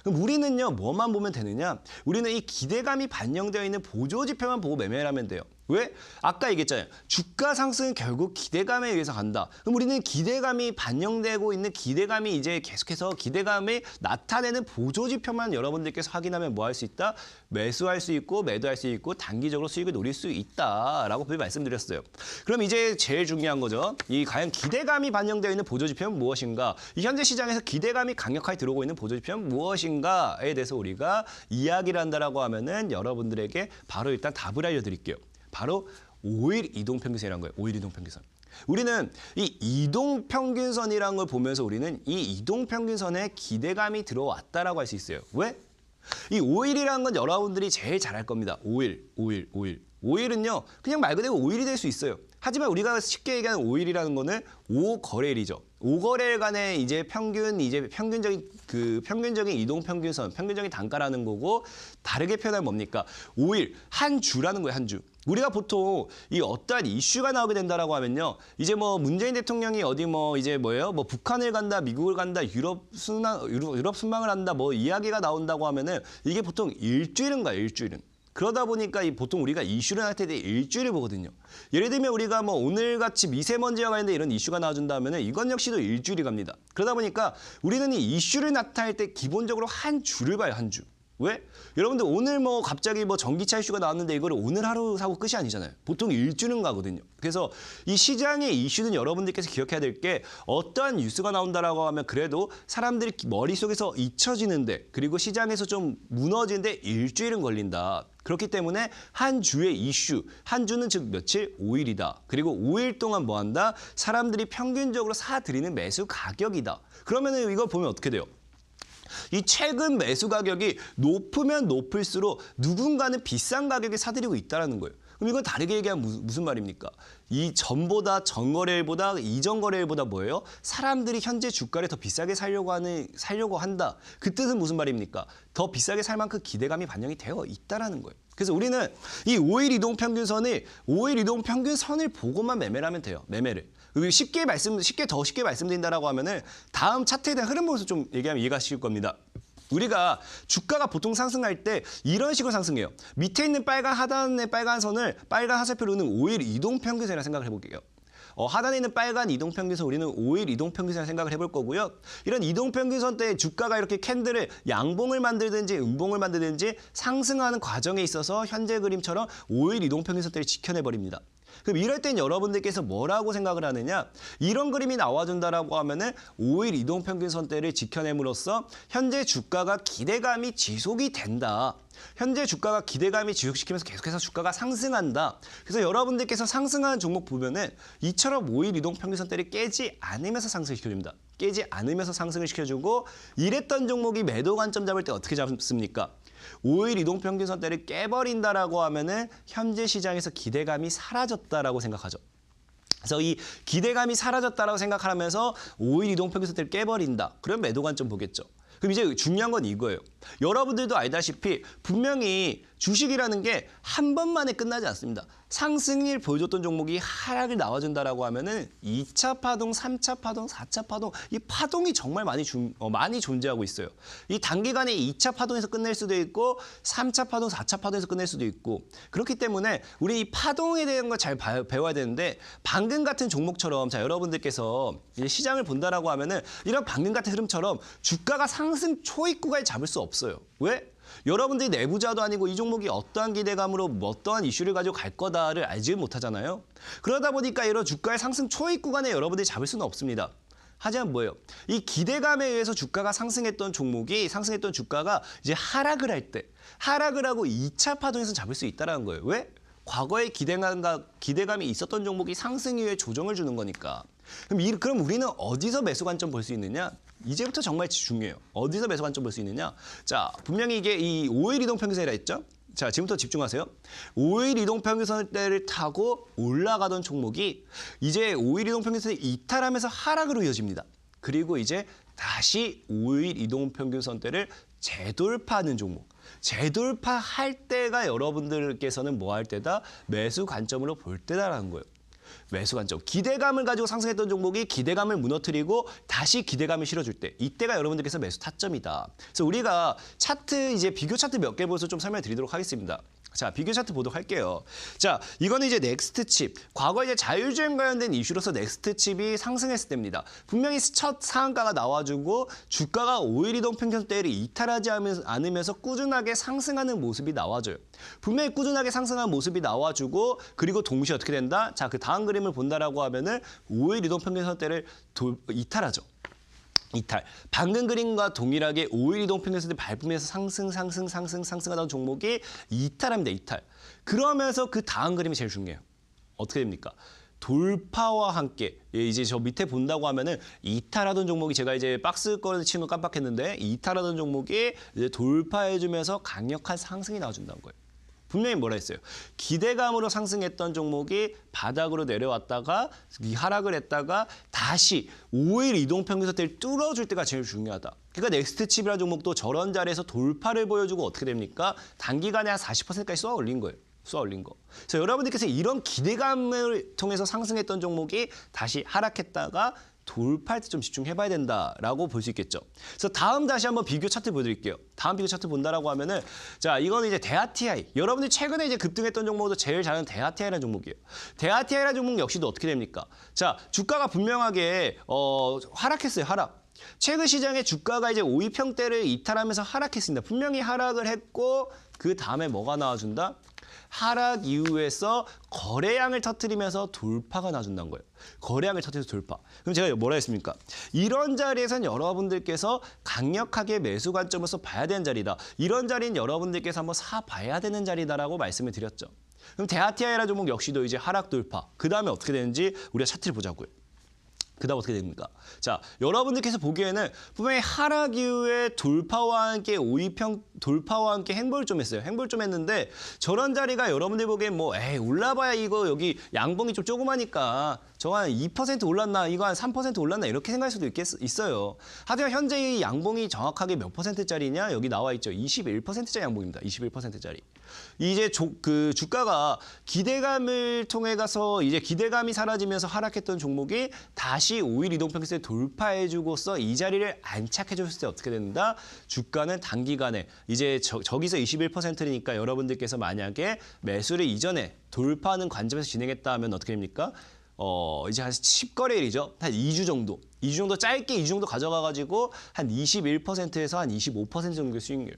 S2: 그럼 우리는요, 뭐만 보면 되느냐? 우리는 이 기대감이 반영되어 있는 보조지표만 보고 매매를 하면 돼요. 왜? 아까 얘기했잖아요. 주가 상승은 결국 기대감에 의해서 간다. 그럼 우리는 기대감이 반영되고 있는 기대감이 이제 계속해서 기대감이 나타내는 보조지표만 여러분들께서 확인하면 뭐 할 수 있다? 매수할 수 있고 매도할 수 있고 단기적으로 수익을 노릴 수 있다라고 말씀드렸어요. 그럼 이제 제일 중요한 거죠. 이 과연 기대감이 반영되어 있는 보조지표는 무엇인가? 이 현재 시장에서 기대감이 강력하게 들어오고 있는 보조지표는 무엇인가에 대해서 우리가 이야기를 한다라고 하면은 여러분들에게 바로 일단 답을 알려드릴게요. 바로 5일 이동평균선이라는 거예요. 5일 이동평균선. 우리는 이 이동평균선이라는 걸 보면서 우리는 이 이동평균선에 기대감이 들어왔다라고 할 수 있어요. 왜? 이 5일이라는 건 여러분들이 제일 잘 알 겁니다. 5일. 5일은요, 그냥 말 그대로 5일이 될 수 있어요. 하지만 우리가 쉽게 얘기하는 5일이라는 거는 5거래일이죠. 5거래일간의 이제 평균적인 이동평균선, 평균적인 단가라는 거고 다르게 표현하면 뭡니까? 5일, 한 주라는 거예요, 한 주. 우리가 보통 이 어떠한 이슈가 나오게 된다라고 하면요. 이제 뭐 문재인 대통령이 어디 뭐 이제 뭐예요? 뭐 북한을 간다, 미국을 간다, 유럽 순방을 한다, 뭐 이야기가 나온다고 하면은 이게 보통 일주일은 가요, 일주일은. 그러다 보니까 보통 우리가 이슈를 할 때 일주일을 보거든요. 예를 들면 우리가 뭐 오늘같이 미세먼지와 관련된 이런 이슈가 나와준다면 이건 역시도 일주일이 갑니다. 그러다 보니까 우리는 이 이슈를 나타낼 때 기본적으로 한 주를 봐요, 한 주. 왜? 여러분들 오늘 뭐 갑자기 뭐 전기차 이슈가 나왔는데 이거를 오늘 하루 사고 끝이 아니잖아요. 보통 일주는 가거든요. 그래서 이 시장의 이슈는 여러분들께서 기억해야 될 게 어떠한 뉴스가 나온다라고 하면 그래도 사람들이 머릿속에서 잊혀지는데 그리고 시장에서 좀 무너지는데 일주일은 걸린다. 그렇기 때문에 한 주의 이슈, 한 주는 즉 며칠? 5일이다. 그리고 5일 동안 뭐 한다? 사람들이 평균적으로 사들이는 매수 가격이다. 그러면 이거 보면 어떻게 돼요? 이 최근 매수 가격이 높으면 높을수록 누군가는 비싼 가격에 사들이고 있다는 거예요. 그럼 이건 다르게 얘기하면 무슨 말입니까? 이 전거래일보다 이전 거래일보다 뭐예요? 사람들이 현재 주가를 더 비싸게 살려고 한다. 그 뜻은 무슨 말입니까? 더 비싸게 살 만큼 기대감이 반영이 되어 있다라는 거예요. 그래서 우리는 이 5일 이동평균선을 보고만 매매를 하면 돼요. 매매를. 더 쉽게 말씀드린다라고 하면은 다음 차트에 대한 흐름 보면서 좀 얘기하면 이해가 쉬울 겁니다. 우리가 주가가 보통 상승할 때 이런 식으로 상승해요. 밑에 있는 하단의 빨간 선을 빨간 하살표로는 5일 이동평균선이라 생각을 해볼게요. 하단에 있는 빨간 이동평균선 우리는 5일 이동평균선이라 생각을 해볼 거고요. 이런 이동평균선 때 주가가 이렇게 캔들을 양봉을 만들든지 음봉을 만들든지 상승하는 과정에 있어서 현재 그림처럼 5일 이동평균선대를 지켜내버립니다. 그럼 이럴 땐 여러분들께서 뭐라고 생각을 하느냐? 이런 그림이 나와준다라고 하면은 5일 이동평균선대를 지켜냄으로써 현재 주가가 기대감이 지속이 된다. 현재 주가가 기대감이 지속시키면서 계속해서 주가가 상승한다. 그래서 여러분들께서 상승하는 종목 보면은 이처럼 5일 이동평균선대를 깨지 않으면서 상승시켜줍니다. 깨지 않으면서 상승을 시켜주고 이랬던 종목이 매도 관점 잡을 때 어떻게 잡습니까? 5일 이동평균선대를 깨버린다라고 하면은 현재 시장에서 기대감이 사라졌다라고 생각하죠. 그래서 이 기대감이 사라졌다라고 생각하면서 5일 이동평균선대를 깨버린다. 그럼 매도 관점 보겠죠. 그럼 이제 중요한 건 이거예요. 여러분들도 알다시피 분명히 주식이라는 게 한 번만에 끝나지 않습니다. 상승일 보여줬던 종목이 하락을 나와준다라고 하면은 2차 파동, 3차 파동, 4차 파동 이 파동이 정말 많이 존재하고 있어요. 이 단기간에 2차 파동에서 끝낼 수도 있고 3차 파동, 4차 파동에서 끝낼 수도 있고 그렇기 때문에 우리 이 파동에 대한 걸 잘 배워야 되는데 방금 같은 종목처럼 자 여러분들께서 이제 시장을 본다라고 하면은 이런 방금 같은 흐름처럼 주가가 상승 초입 구간을 잡을 수 없어요. 왜? 여러분들이 내부자도 아니고 이 종목이 어떠한 기대감으로 어떠한 이슈를 가지고 갈 거다를 알지 못하잖아요. 그러다 보니까 이런 주가의 상승 초입 구간에 여러분들이 잡을 수는 없습니다. 하지만 뭐예요? 이 기대감에 의해서 주가가 상승했던 주가가 이제 하락을 할 때, 하락을 하고 2차 파동에서 잡을 수 있다는 거예요. 왜? 과거에 기대감이 있었던 종목이 상승 이후에 조정을 주는 거니까. 그럼 우리는 어디서 매수 관점 볼 수 있느냐? 이제부터 정말 중요해요. 어디서 매수 관점 볼 수 있느냐? 자, 분명히 이게 이 5일 이동평균선이라 했죠? 자, 지금부터 집중하세요. 5일 이동평균선대를 타고 올라가던 종목이 이제 5일 이동평균선을 이탈하면서 하락으로 이어집니다. 그리고 이제 다시 5일 이동평균선대를 재돌파하는 종목. 재돌파할 때가 여러분들께서는 뭐 할 때다? 매수 관점으로 볼 때다라는 거예요. 매수 관점. 기대감을 가지고 상승했던 종목이 기대감을 무너뜨리고 다시 기대감을 실어줄 때, 이때가 여러분들께서 매수 타점이다. 그래서 우리가 차트, 이제 비교 차트 몇 개 보여서 좀 설명드리도록 하겠습니다. 자, 비교 차트 보도록 할게요. 자, 이거는 이제 넥스트 칩. 과거 이제 자율주행 관련된 이슈로서 넥스트 칩이 상승했을 때입니다. 분명히 첫 상한가가 나와주고 주가가 5일 이동 평균대를 이탈하지 않으면서 꾸준하게 상승하는 모습이 나와줘요. 분명히 꾸준하게 상승하는 모습이 나와주고 그리고 동시에 어떻게 된다? 자, 그 다음 그림을 본다라고 하면은 5일 이동 평균선대를 이탈하죠. 이탈. 방금 그림과 동일하게 5일 이동평균선을 밟으면서 상승하던 종목이 이탈합니다. 이탈. 그러면서 그 다음 그림이 제일 중요해요. 어떻게 됩니까? 돌파와 함께, 이제 저 밑에 본다고 하면은 이탈하던 종목이, 제가 이제 박스 거를 치는 거 깜빡했는데, 이탈하던 종목이 이제 돌파해주면서 강력한 상승이 나와준다는 거예요. 분명히 뭐라 했어요? 기대감으로 상승했던 종목이 바닥으로 내려왔다가 하락을 했다가 다시 5일 이동평균선대를 뚫어줄 때가 제일 중요하다. 그러니까 넥스트 칩이라는 종목도 저런 자리에서 돌파를 보여주고 어떻게 됩니까? 단기간에 한 40%까지 쏘아 올린 거예요. 쏘아 올린 거. 그래서 여러분들께서 이런 기대감을 통해서 상승했던 종목이 다시 하락했다가 돌파할 때 좀 집중해봐야 된다라고 볼 수 있겠죠. 그래서 다음 다시 한번 비교 차트 보여드릴게요. 다음 비교 차트 본다라고 하면은, 자, 이거는 이제 대하TI. 여러분들이 최근에 이제 급등했던 종목도 제일 잘하는 대하TI라는 종목이에요. 대하TI라는 종목 역시도 어떻게 됩니까? 자, 주가가 분명하게 하락했어요. 하락. 최근 시장에 주가가 이제 5위평대를 이탈하면서 하락했습니다. 분명히 하락을 했고 그 다음에 뭐가 나와준다? 하락 이후에서 거래량을 터뜨리면서 돌파가 나준다는 거예요. 거래량을 터뜨려서 돌파. 그럼 제가 뭐라 했습니까? 이런 자리에서는 여러분들께서 강력하게 매수 관점으로서 봐야 되는 자리다. 이런 자리는 여러분들께서 한번 사봐야 되는 자리다라고 말씀을 드렸죠. 그럼 대하TI라는 종목 역시도 이제 하락 돌파. 그 다음에 어떻게 되는지 우리가 차트를 보자고요. 그 다음 어떻게 됩니까? 자, 여러분들께서 보기에는 분명히 하락 이후에 돌파와 함께 돌파와 함께 행보를 좀 했어요. 행보를 좀 했는데 저런 자리가 여러분들 보기엔 뭐 올라봐야 이거 여기 양봉이 좀 조그마니까 저 한 2% 올랐나 이거 한 3% 올랐나 이렇게 생각할 수도 있어요. 하지만 현재 이 양봉이 정확하게 몇 %짜리냐? 여기 나와 있죠. 21%짜리 양봉입니다. 21%짜리. 이제 그 주가가 기대감을 통해 가서 이제 기대감이 사라지면서 하락했던 종목이 다시 5일 이동평균선을 돌파해주고서 이 자리를 안착해줬을 때 어떻게 된다? 주가는 단기간에 이제 저기서 21%니까 여러분들께서 만약에 매수를 이전에 돌파하는 관점에서 진행했다 하면 어떻게 됩니까? 이제 한 10거래일이죠. 한 2주 정도. 2주 정도 짧게 2주 정도 가져가가지고 한 21%에서 한 25% 정도의 수익률.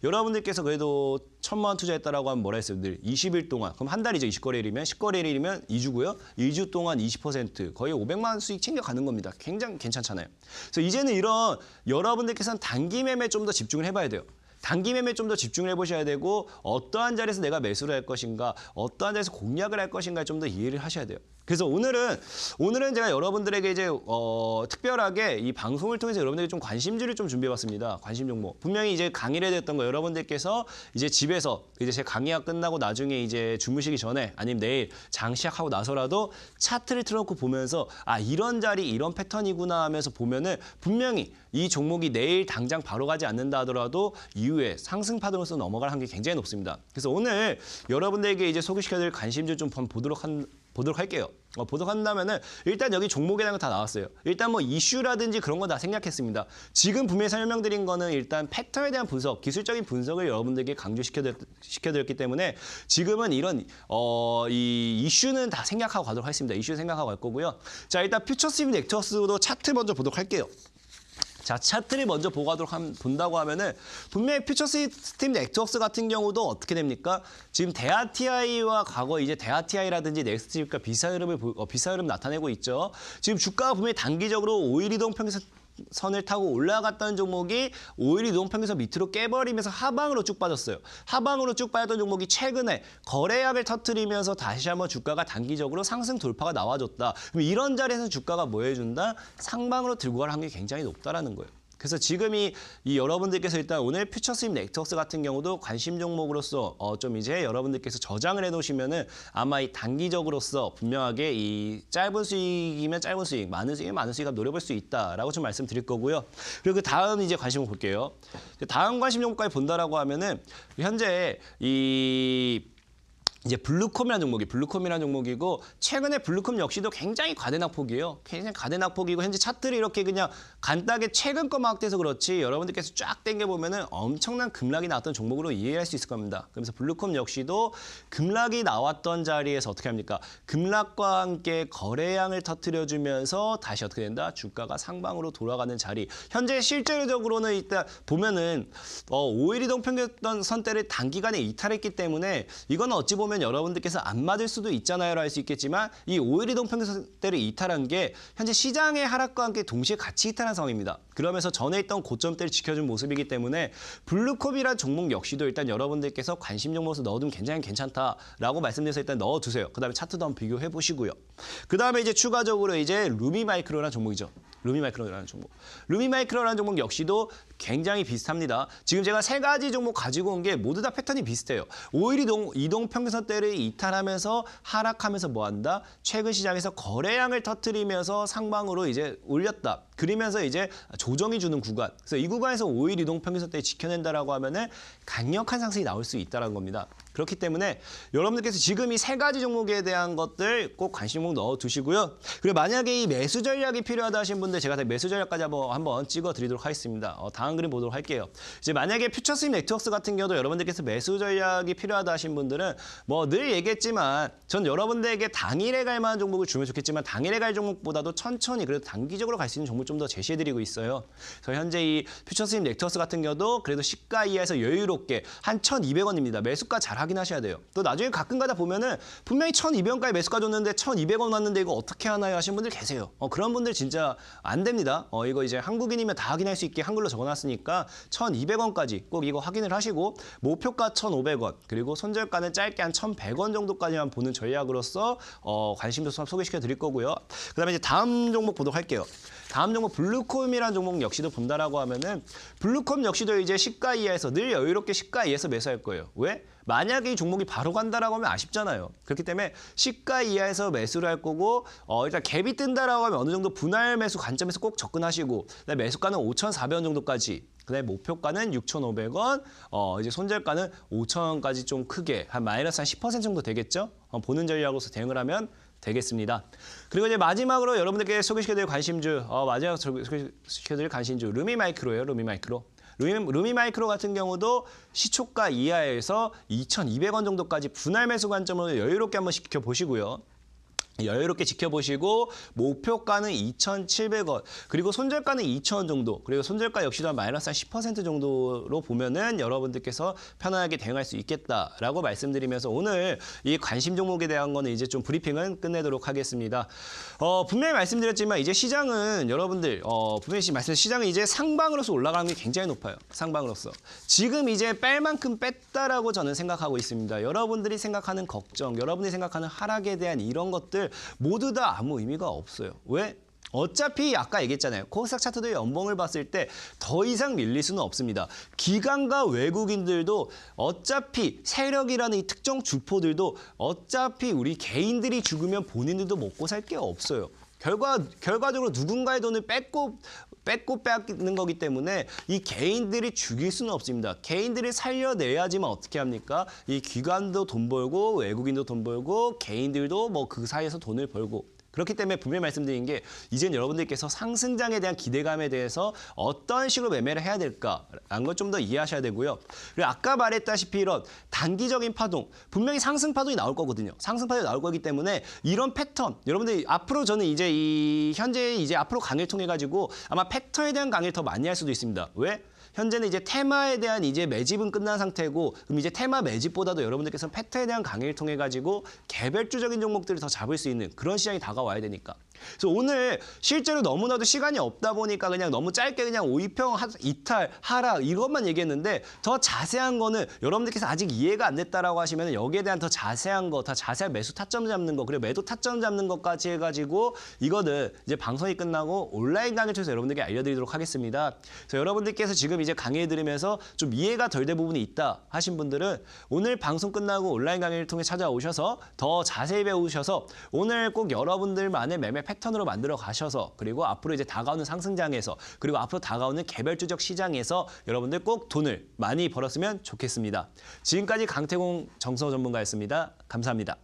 S2: 여러분들께서 그래도 1,000만 원 투자했다라고 하면 뭐라 했어요? 늘 20일 동안. 그럼 한 달이죠. 20거래일이면. 10거래일이면 2주고요. 2주 동안 20% 거의 500만 원 수익 챙겨가는 겁니다. 굉장히 괜찮잖아요. 그래서 이제는 이런 여러분들께서는 단기 매매에 좀 더 집중을 해봐야 돼요. 단기 매매에 좀 더 집중을 해보셔야 되고 어떠한 자리에서 내가 매수를 할 것인가 어떠한 자리에서 공략을 할 것인가에 좀 더 이해를 하셔야 돼요. 그래서 오늘은 제가 여러분들에게 이제 특별하게 이 방송을 통해서 여러분들에게 좀 관심주를 좀 준비해봤습니다. 관심 종목. 분명히 이제 강의를 해드렸던 거 여러분들께서 이제 집에서 이제 제 강의가 끝나고 나중에 이제 주무시기 전에 아니면 내일 장 시작하고 나서라도 차트를 틀어놓고 보면서 아 이런 자리 이런 패턴이구나 하면서 보면은 분명히 이 종목이 내일 당장 바로 가지 않는다 하더라도 이후에 상승 파동으로서 넘어갈 확률이 굉장히 높습니다. 그래서 오늘 여러분들에게 이제 소개시켜드릴 관심주 좀 보도록 할게요. 보도록 한다면은 일단 여기 종목에 대한 거 다 나왔어요. 일단 뭐 이슈라든지 그런 거 다 생략했습니다. 지금 분명히 설명드린 거는 일단 패턴에 대한 분석, 기술적인 분석을 여러분들에게 강조시켜드렸기 때문에 지금은 이런 이 이슈는 다 생략하고 가도록 하겠습니다. 이슈 생각하고 갈 거고요. 자 일단 퓨처스입 넥터스도 차트 먼저 보도록 할게요. 자, 차트를 먼저 본다고 하면은 분명히 퓨처시스템 네트워크스 같은 경우도 어떻게 됩니까? 지금 대하TI와 과거 이제 대하TI라든지 넥스트집과 비슷한 흐름 나타내고 있죠. 지금 주가가 분명히 단기적으로 5일 이동 평균선을 타고 올라갔다는 종목이 5일 이동 평균선 밑으로 깨버리면서 하방으로 쭉 빠졌어요. 하방으로 쭉 빠졌던 종목이 최근에 거래량을 터뜨리면서 다시 한번 주가가 단기적으로 상승 돌파가 나와줬다. 그럼 이런 자리에서 주가가 뭐 해준다? 상방으로 들고 갈 확률이 굉장히 높다라는 거예요. 그래서 지금 이 여러분들께서 일단 오늘 퓨처스임 네트워크스 같은 경우도 관심 종목으로서 좀 이제 여러분들께서 저장을 해놓으시면은 아마 이 단기적으로서 분명하게 이 짧은 수익이면 짧은 수익, 많은 수익이면 많은 수익을 노려볼 수 있다라고 좀 말씀드릴 거고요. 그리고 그 다음 이제 관심 종목 볼게요. 다음 관심 종목까지 본다라고 하면은 현재 이제 블루콤이라는 종목이고 최근에 블루콤 역시도 굉장히 과대낙폭이에요. 굉장히 과대낙폭이고 현재 차트를 이렇게 그냥 간단하게 최근 거만 확대해서 그렇지 여러분들께서 쫙 당겨보면은 엄청난 급락이 나왔던 종목으로 이해할 수 있을 겁니다. 그래서 블루콤 역시도 급락이 나왔던 자리에서 어떻게 합니까? 급락과 함께 거래량을 터뜨려주면서 다시 어떻게 된다? 주가가 상방으로 돌아가는 자리. 현재 실질적으로는 일단 보면은 5일 이동 평균선대를 단기간에 이탈했기 때문에 이건 어찌 보면 여러분들께서 안 맞을 수도 있잖아요 할 수 있겠지만 이 5일 이동 평균선대를 이탈한 게 현재 시장의 하락과 함께 동시에 같이 이탈한 상황입니다. 그러면서 전에 있던 고점대를 지켜준 모습이기 때문에 블루콤이라는 종목 역시도 일단 여러분들께서 관심 종목으로 넣어두면 굉장히 괜찮다라고 말씀드려서 일단 넣어두세요. 그다음에 차트도 한번 비교해 보시고요. 그다음에 이제 추가적으로 이제 루미마이크로라는 종목이죠. 루미마이크로라는 종목 역시도 굉장히 비슷합니다. 지금 제가 세 가지 종목 가지고 온 게 모두 다 패턴이 비슷해요. 5일 이동 평균선대를 이탈하면서 하락하면서 뭐한다? 최근 시장에서 거래량을 터뜨리면서 상방으로 이제 올렸다. 그러면서 이제 조정이 주는 구간. 그래서 이 구간에서 5일 이동 평균선대를 지켜낸다라고 하면은 강력한 상승이 나올 수 있다는 겁니다. 그렇기 때문에 여러분들께서 지금 이 세 가지 종목에 대한 것들 꼭 관심 종목 넣어두시고요. 그리고 만약에 이 매수 전략이 필요하다 하신 분들 제가 매수 전략까지 한번 찍어드리도록 하겠습니다. 다음 그림 보도록 할게요. 이제 만약에 퓨처스임 네트워크스 같은 경우도 여러분들께서 매수 전략이 필요하다 하신 분들은 뭐 늘 얘기했지만 전 여러분들에게 당일에 갈 만한 종목을 주면 좋겠지만 당일에 갈 종목보다도 천천히 그래도 단기적으로 갈 수 있는 종목을 좀 더 제시해드리고 있어요. 그래서 현재 이 퓨처스임 네트워크스 같은 경우도 그래도 시가 이하에서 여유롭게 한 1,200원입니다. 매수가 잘 확인하셔야 돼요. 또 나중에 가끔 가다 보면은 분명히 1,200원까지 매수가 줬는데 1,200원 왔는데 이거 어떻게 하나요 하신 분들 계세요. 그런 분들 진짜 안 됩니다. 이거 이제 한국인이면 다 확인할 수 있게 한글로 적어놨으니까 1,200원까지 꼭 이거 확인을 하시고 목표가 1,500원 그리고 손절가는 짧게 한 1,100원 정도까지만 보는 전략으로서 관심도 소개시켜 드릴 거고요. 그다음에 이제 다음 종목 보도록 할게요. 다음 종목 블루콤이라는 종목 역시도 본다라고 하면은 블루콤 역시도 이제 시가 이하에서 늘 여유롭게 시가 이하에서 매수할 거예요. 왜? 만약에 이 종목이 바로 간다라고 하면 아쉽잖아요. 그렇기 때문에 시가 이하에서 매수를 할 거고 일단 갭이 뜬다라고 하면 어느 정도 분할 매수 관점에서 꼭 접근하시고 그다음에 매수가는 5,400원 정도까지 그다음에 목표가는 6,500원, 이제 손절가는 5,000원까지 좀 크게 한 마이너스 한 10% 정도 되겠죠? 보는 전략으로서 대응을 하면 되겠습니다. 그리고 이제 마지막으로 여러분들께 소개시켜드릴 관심주, 소개시켜드릴 관심주 루미마이크로예요. 루미마이크로 같은 경우도 시초가 이하에서 2,200원 정도까지 분할 매수 관점으로 여유롭게 한번 지켜보시고요. 여유롭게 지켜보시고 목표가는 2,700원 그리고 손절가는 2,000원 정도 그리고 손절가 역시도 한 마이너스 한 10% 정도로 보면은 여러분들께서 편안하게 대응할 수 있겠다라고 말씀드리면서 오늘 이 관심 종목에 대한 거는 이제 좀 브리핑은 끝내도록 하겠습니다. 분명히 말씀드렸지만 이제 시장은 여러분들 분명히 말씀드린 시장은 이제 상방으로서 올라가는 게 굉장히 높아요. 상방으로서 지금 이제 뺄 만큼 뺐다라고 저는 생각하고 있습니다. 여러분들이 생각하는 걱정, 여러분들이 생각하는 하락에 대한 이런 것들 모두 다 아무 의미가 없어요. 왜? 어차피 아까 얘기했잖아요. 코스닥 차트도 연봉을 봤을 때 더 이상 밀릴 수는 없습니다. 기관과 외국인들도 어차피 세력이라는 이 특정 주포들도 어차피 우리 개인들이 죽으면 본인들도 먹고 살 게 없어요. 결과적으로 누군가의 돈을 뺏고 빼앗는 거기 때문에 이 개인들이 죽일 수는 없습니다. 개인들이 살려내야지만 어떻게 합니까? 이 기관도 돈 벌고 외국인도 돈 벌고 개인들도 뭐 그 사이에서 돈을 벌고 그렇기 때문에 분명히 말씀드린 게 이제는 여러분들께서 상승장에 대한 기대감에 대해서 어떤 식으로 매매를 해야 될까라는 걸 좀 더 이해하셔야 되고요. 그리고 아까 말했다시피 이런 단기적인 파동, 분명히 상승 파동이 나올 거거든요. 상승 파동이 나올 거기 때문에 이런 패턴, 여러분들이 앞으로 저는 이제 현재 앞으로 강의를 통해 가지고 아마 패턴에 대한 강의를 더 많이 할 수도 있습니다. 왜? 현재는 이제 테마에 대한 이제 매집은 끝난 상태고, 그럼 이제 테마 매집보다도 여러분들께서 패턴에 대한 강의를 통해 가지고 개별주적인 종목들을 더 잡을 수 있는 그런 시장이 다가와야 되니까. 그래서 오늘 실제로 너무나도 시간이 없다 보니까 그냥 너무 짧게 그냥 5위평 이탈, 하락 이것만 얘기했는데 더 자세한 거는 여러분들께서 아직 이해가 안 됐다라고 하시면 여기에 대한 더 자세한 거, 더 자세한 매수 타점 잡는 거, 그리고 매도 타점 잡는 것까지 해가지고 이거는 이제 방송이 끝나고 온라인 강의를 통해서 여러분들께 알려드리도록 하겠습니다. 그래서 여러분들께서 지금 이제 강의 들으면서 좀 이해가 덜 된 부분이 있다 하신 분들은 오늘 방송 끝나고 온라인 강의를 통해 찾아오셔서 더 자세히 배우셔서 오늘 꼭 여러분들만의 매매 패턴으로 만들어 가셔서 그리고 앞으로 이제 다가오는 상승장에서 그리고 앞으로 다가오는 개별주적 시장에서 여러분들 꼭 돈을 많이 벌었으면 좋겠습니다. 지금까지 강태공 정성호 전문가였습니다. 감사합니다.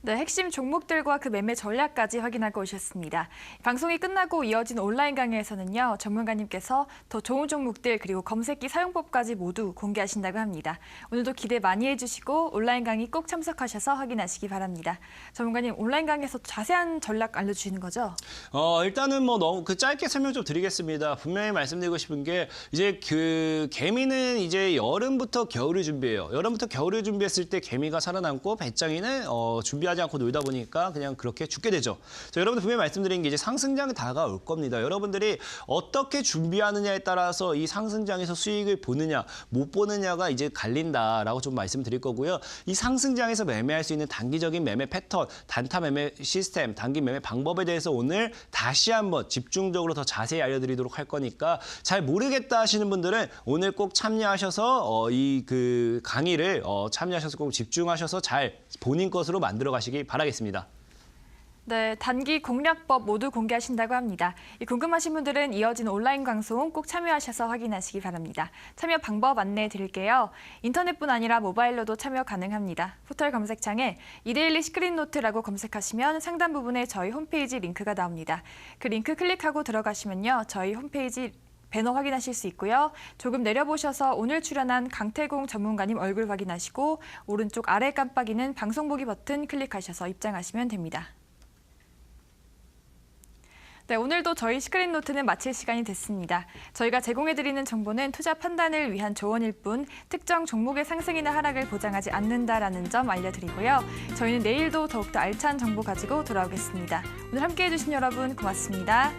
S1: 네, 핵심 종목들과 그 매매 전략까지 확인하고 오셨습니다. 방송이 끝나고 이어진 온라인 강의에서는요, 전문가님께서 더 좋은 종목들 그리고 검색기 사용법까지 모두 공개하신다고 합니다. 오늘도 기대 많이 해주시고 온라인 강의 꼭 참석하셔서 확인하시기 바랍니다. 전문가님, 온라인 강의에서 자세한 전략 알려주시는 거죠?
S2: 일단은 뭐 너무 짧게 설명 좀 드리겠습니다. 분명히 말씀드리고 싶은 게 이제 그 개미는 이제 여름부터 겨울을 준비해요. 여름부터 겨울을 준비했을 때 개미가 살아남고 배짱이는 준비하지 않고 놀다 보니까 그냥 그렇게 죽게 되죠. 자, 여러분들 분명히 말씀드린 게 이제 상승장이 다가올 겁니다. 여러분들이 어떻게 준비하느냐에 따라서 이 상승장에서 수익을 보느냐 못 보느냐가 이제 갈린다라고 좀 말씀드릴 거고요. 이 상승장에서 매매할 수 있는 단기적인 매매 패턴, 단타 매매 시스템, 단기 매매 방법에 대해서 오늘 다시 한번 집중적으로 더 자세히 알려드리도록 할 거니까 잘 모르겠다 하시는 분들은 오늘 꼭 참여하셔서 이 그 강의를 참여하셔서 꼭 집중하셔서 잘 본인 것으로 만들어 가시기 바라겠습니다.
S1: 네, 단기 공략법 모두 공개하신다고 합니다. 궁금하신 분들은 이어진 온라인 방송 꼭 참여하셔서 확인하시기 바랍니다. 참여 방법 안내해 드릴게요. 인터넷뿐 아니라 모바일로도 참여 가능합니다. 포털 검색창에 이데일리 시크릿노트라고 검색하시면 상단 부분에 저희 홈페이지 링크가 나옵니다. 그 링크 클릭하고 들어가시면요, 저희 홈페이지 배너 확인하실 수 있고요. 조금 내려보셔서 오늘 출연한 강태공 전문가님 얼굴 확인하시고 오른쪽 아래 깜빡이는 방송 보기 버튼 클릭하셔서 입장하시면 됩니다. 네, 오늘도 저희 시크릿노트는 마칠 시간이 됐습니다. 저희가 제공해드리는 정보는 투자 판단을 위한 조언일 뿐 특정 종목의 상승이나 하락을 보장하지 않는다라는 점 알려드리고요. 저희는 내일도 더욱더 알찬 정보 가지고 돌아오겠습니다. 오늘 함께해 주신 여러분 고맙습니다.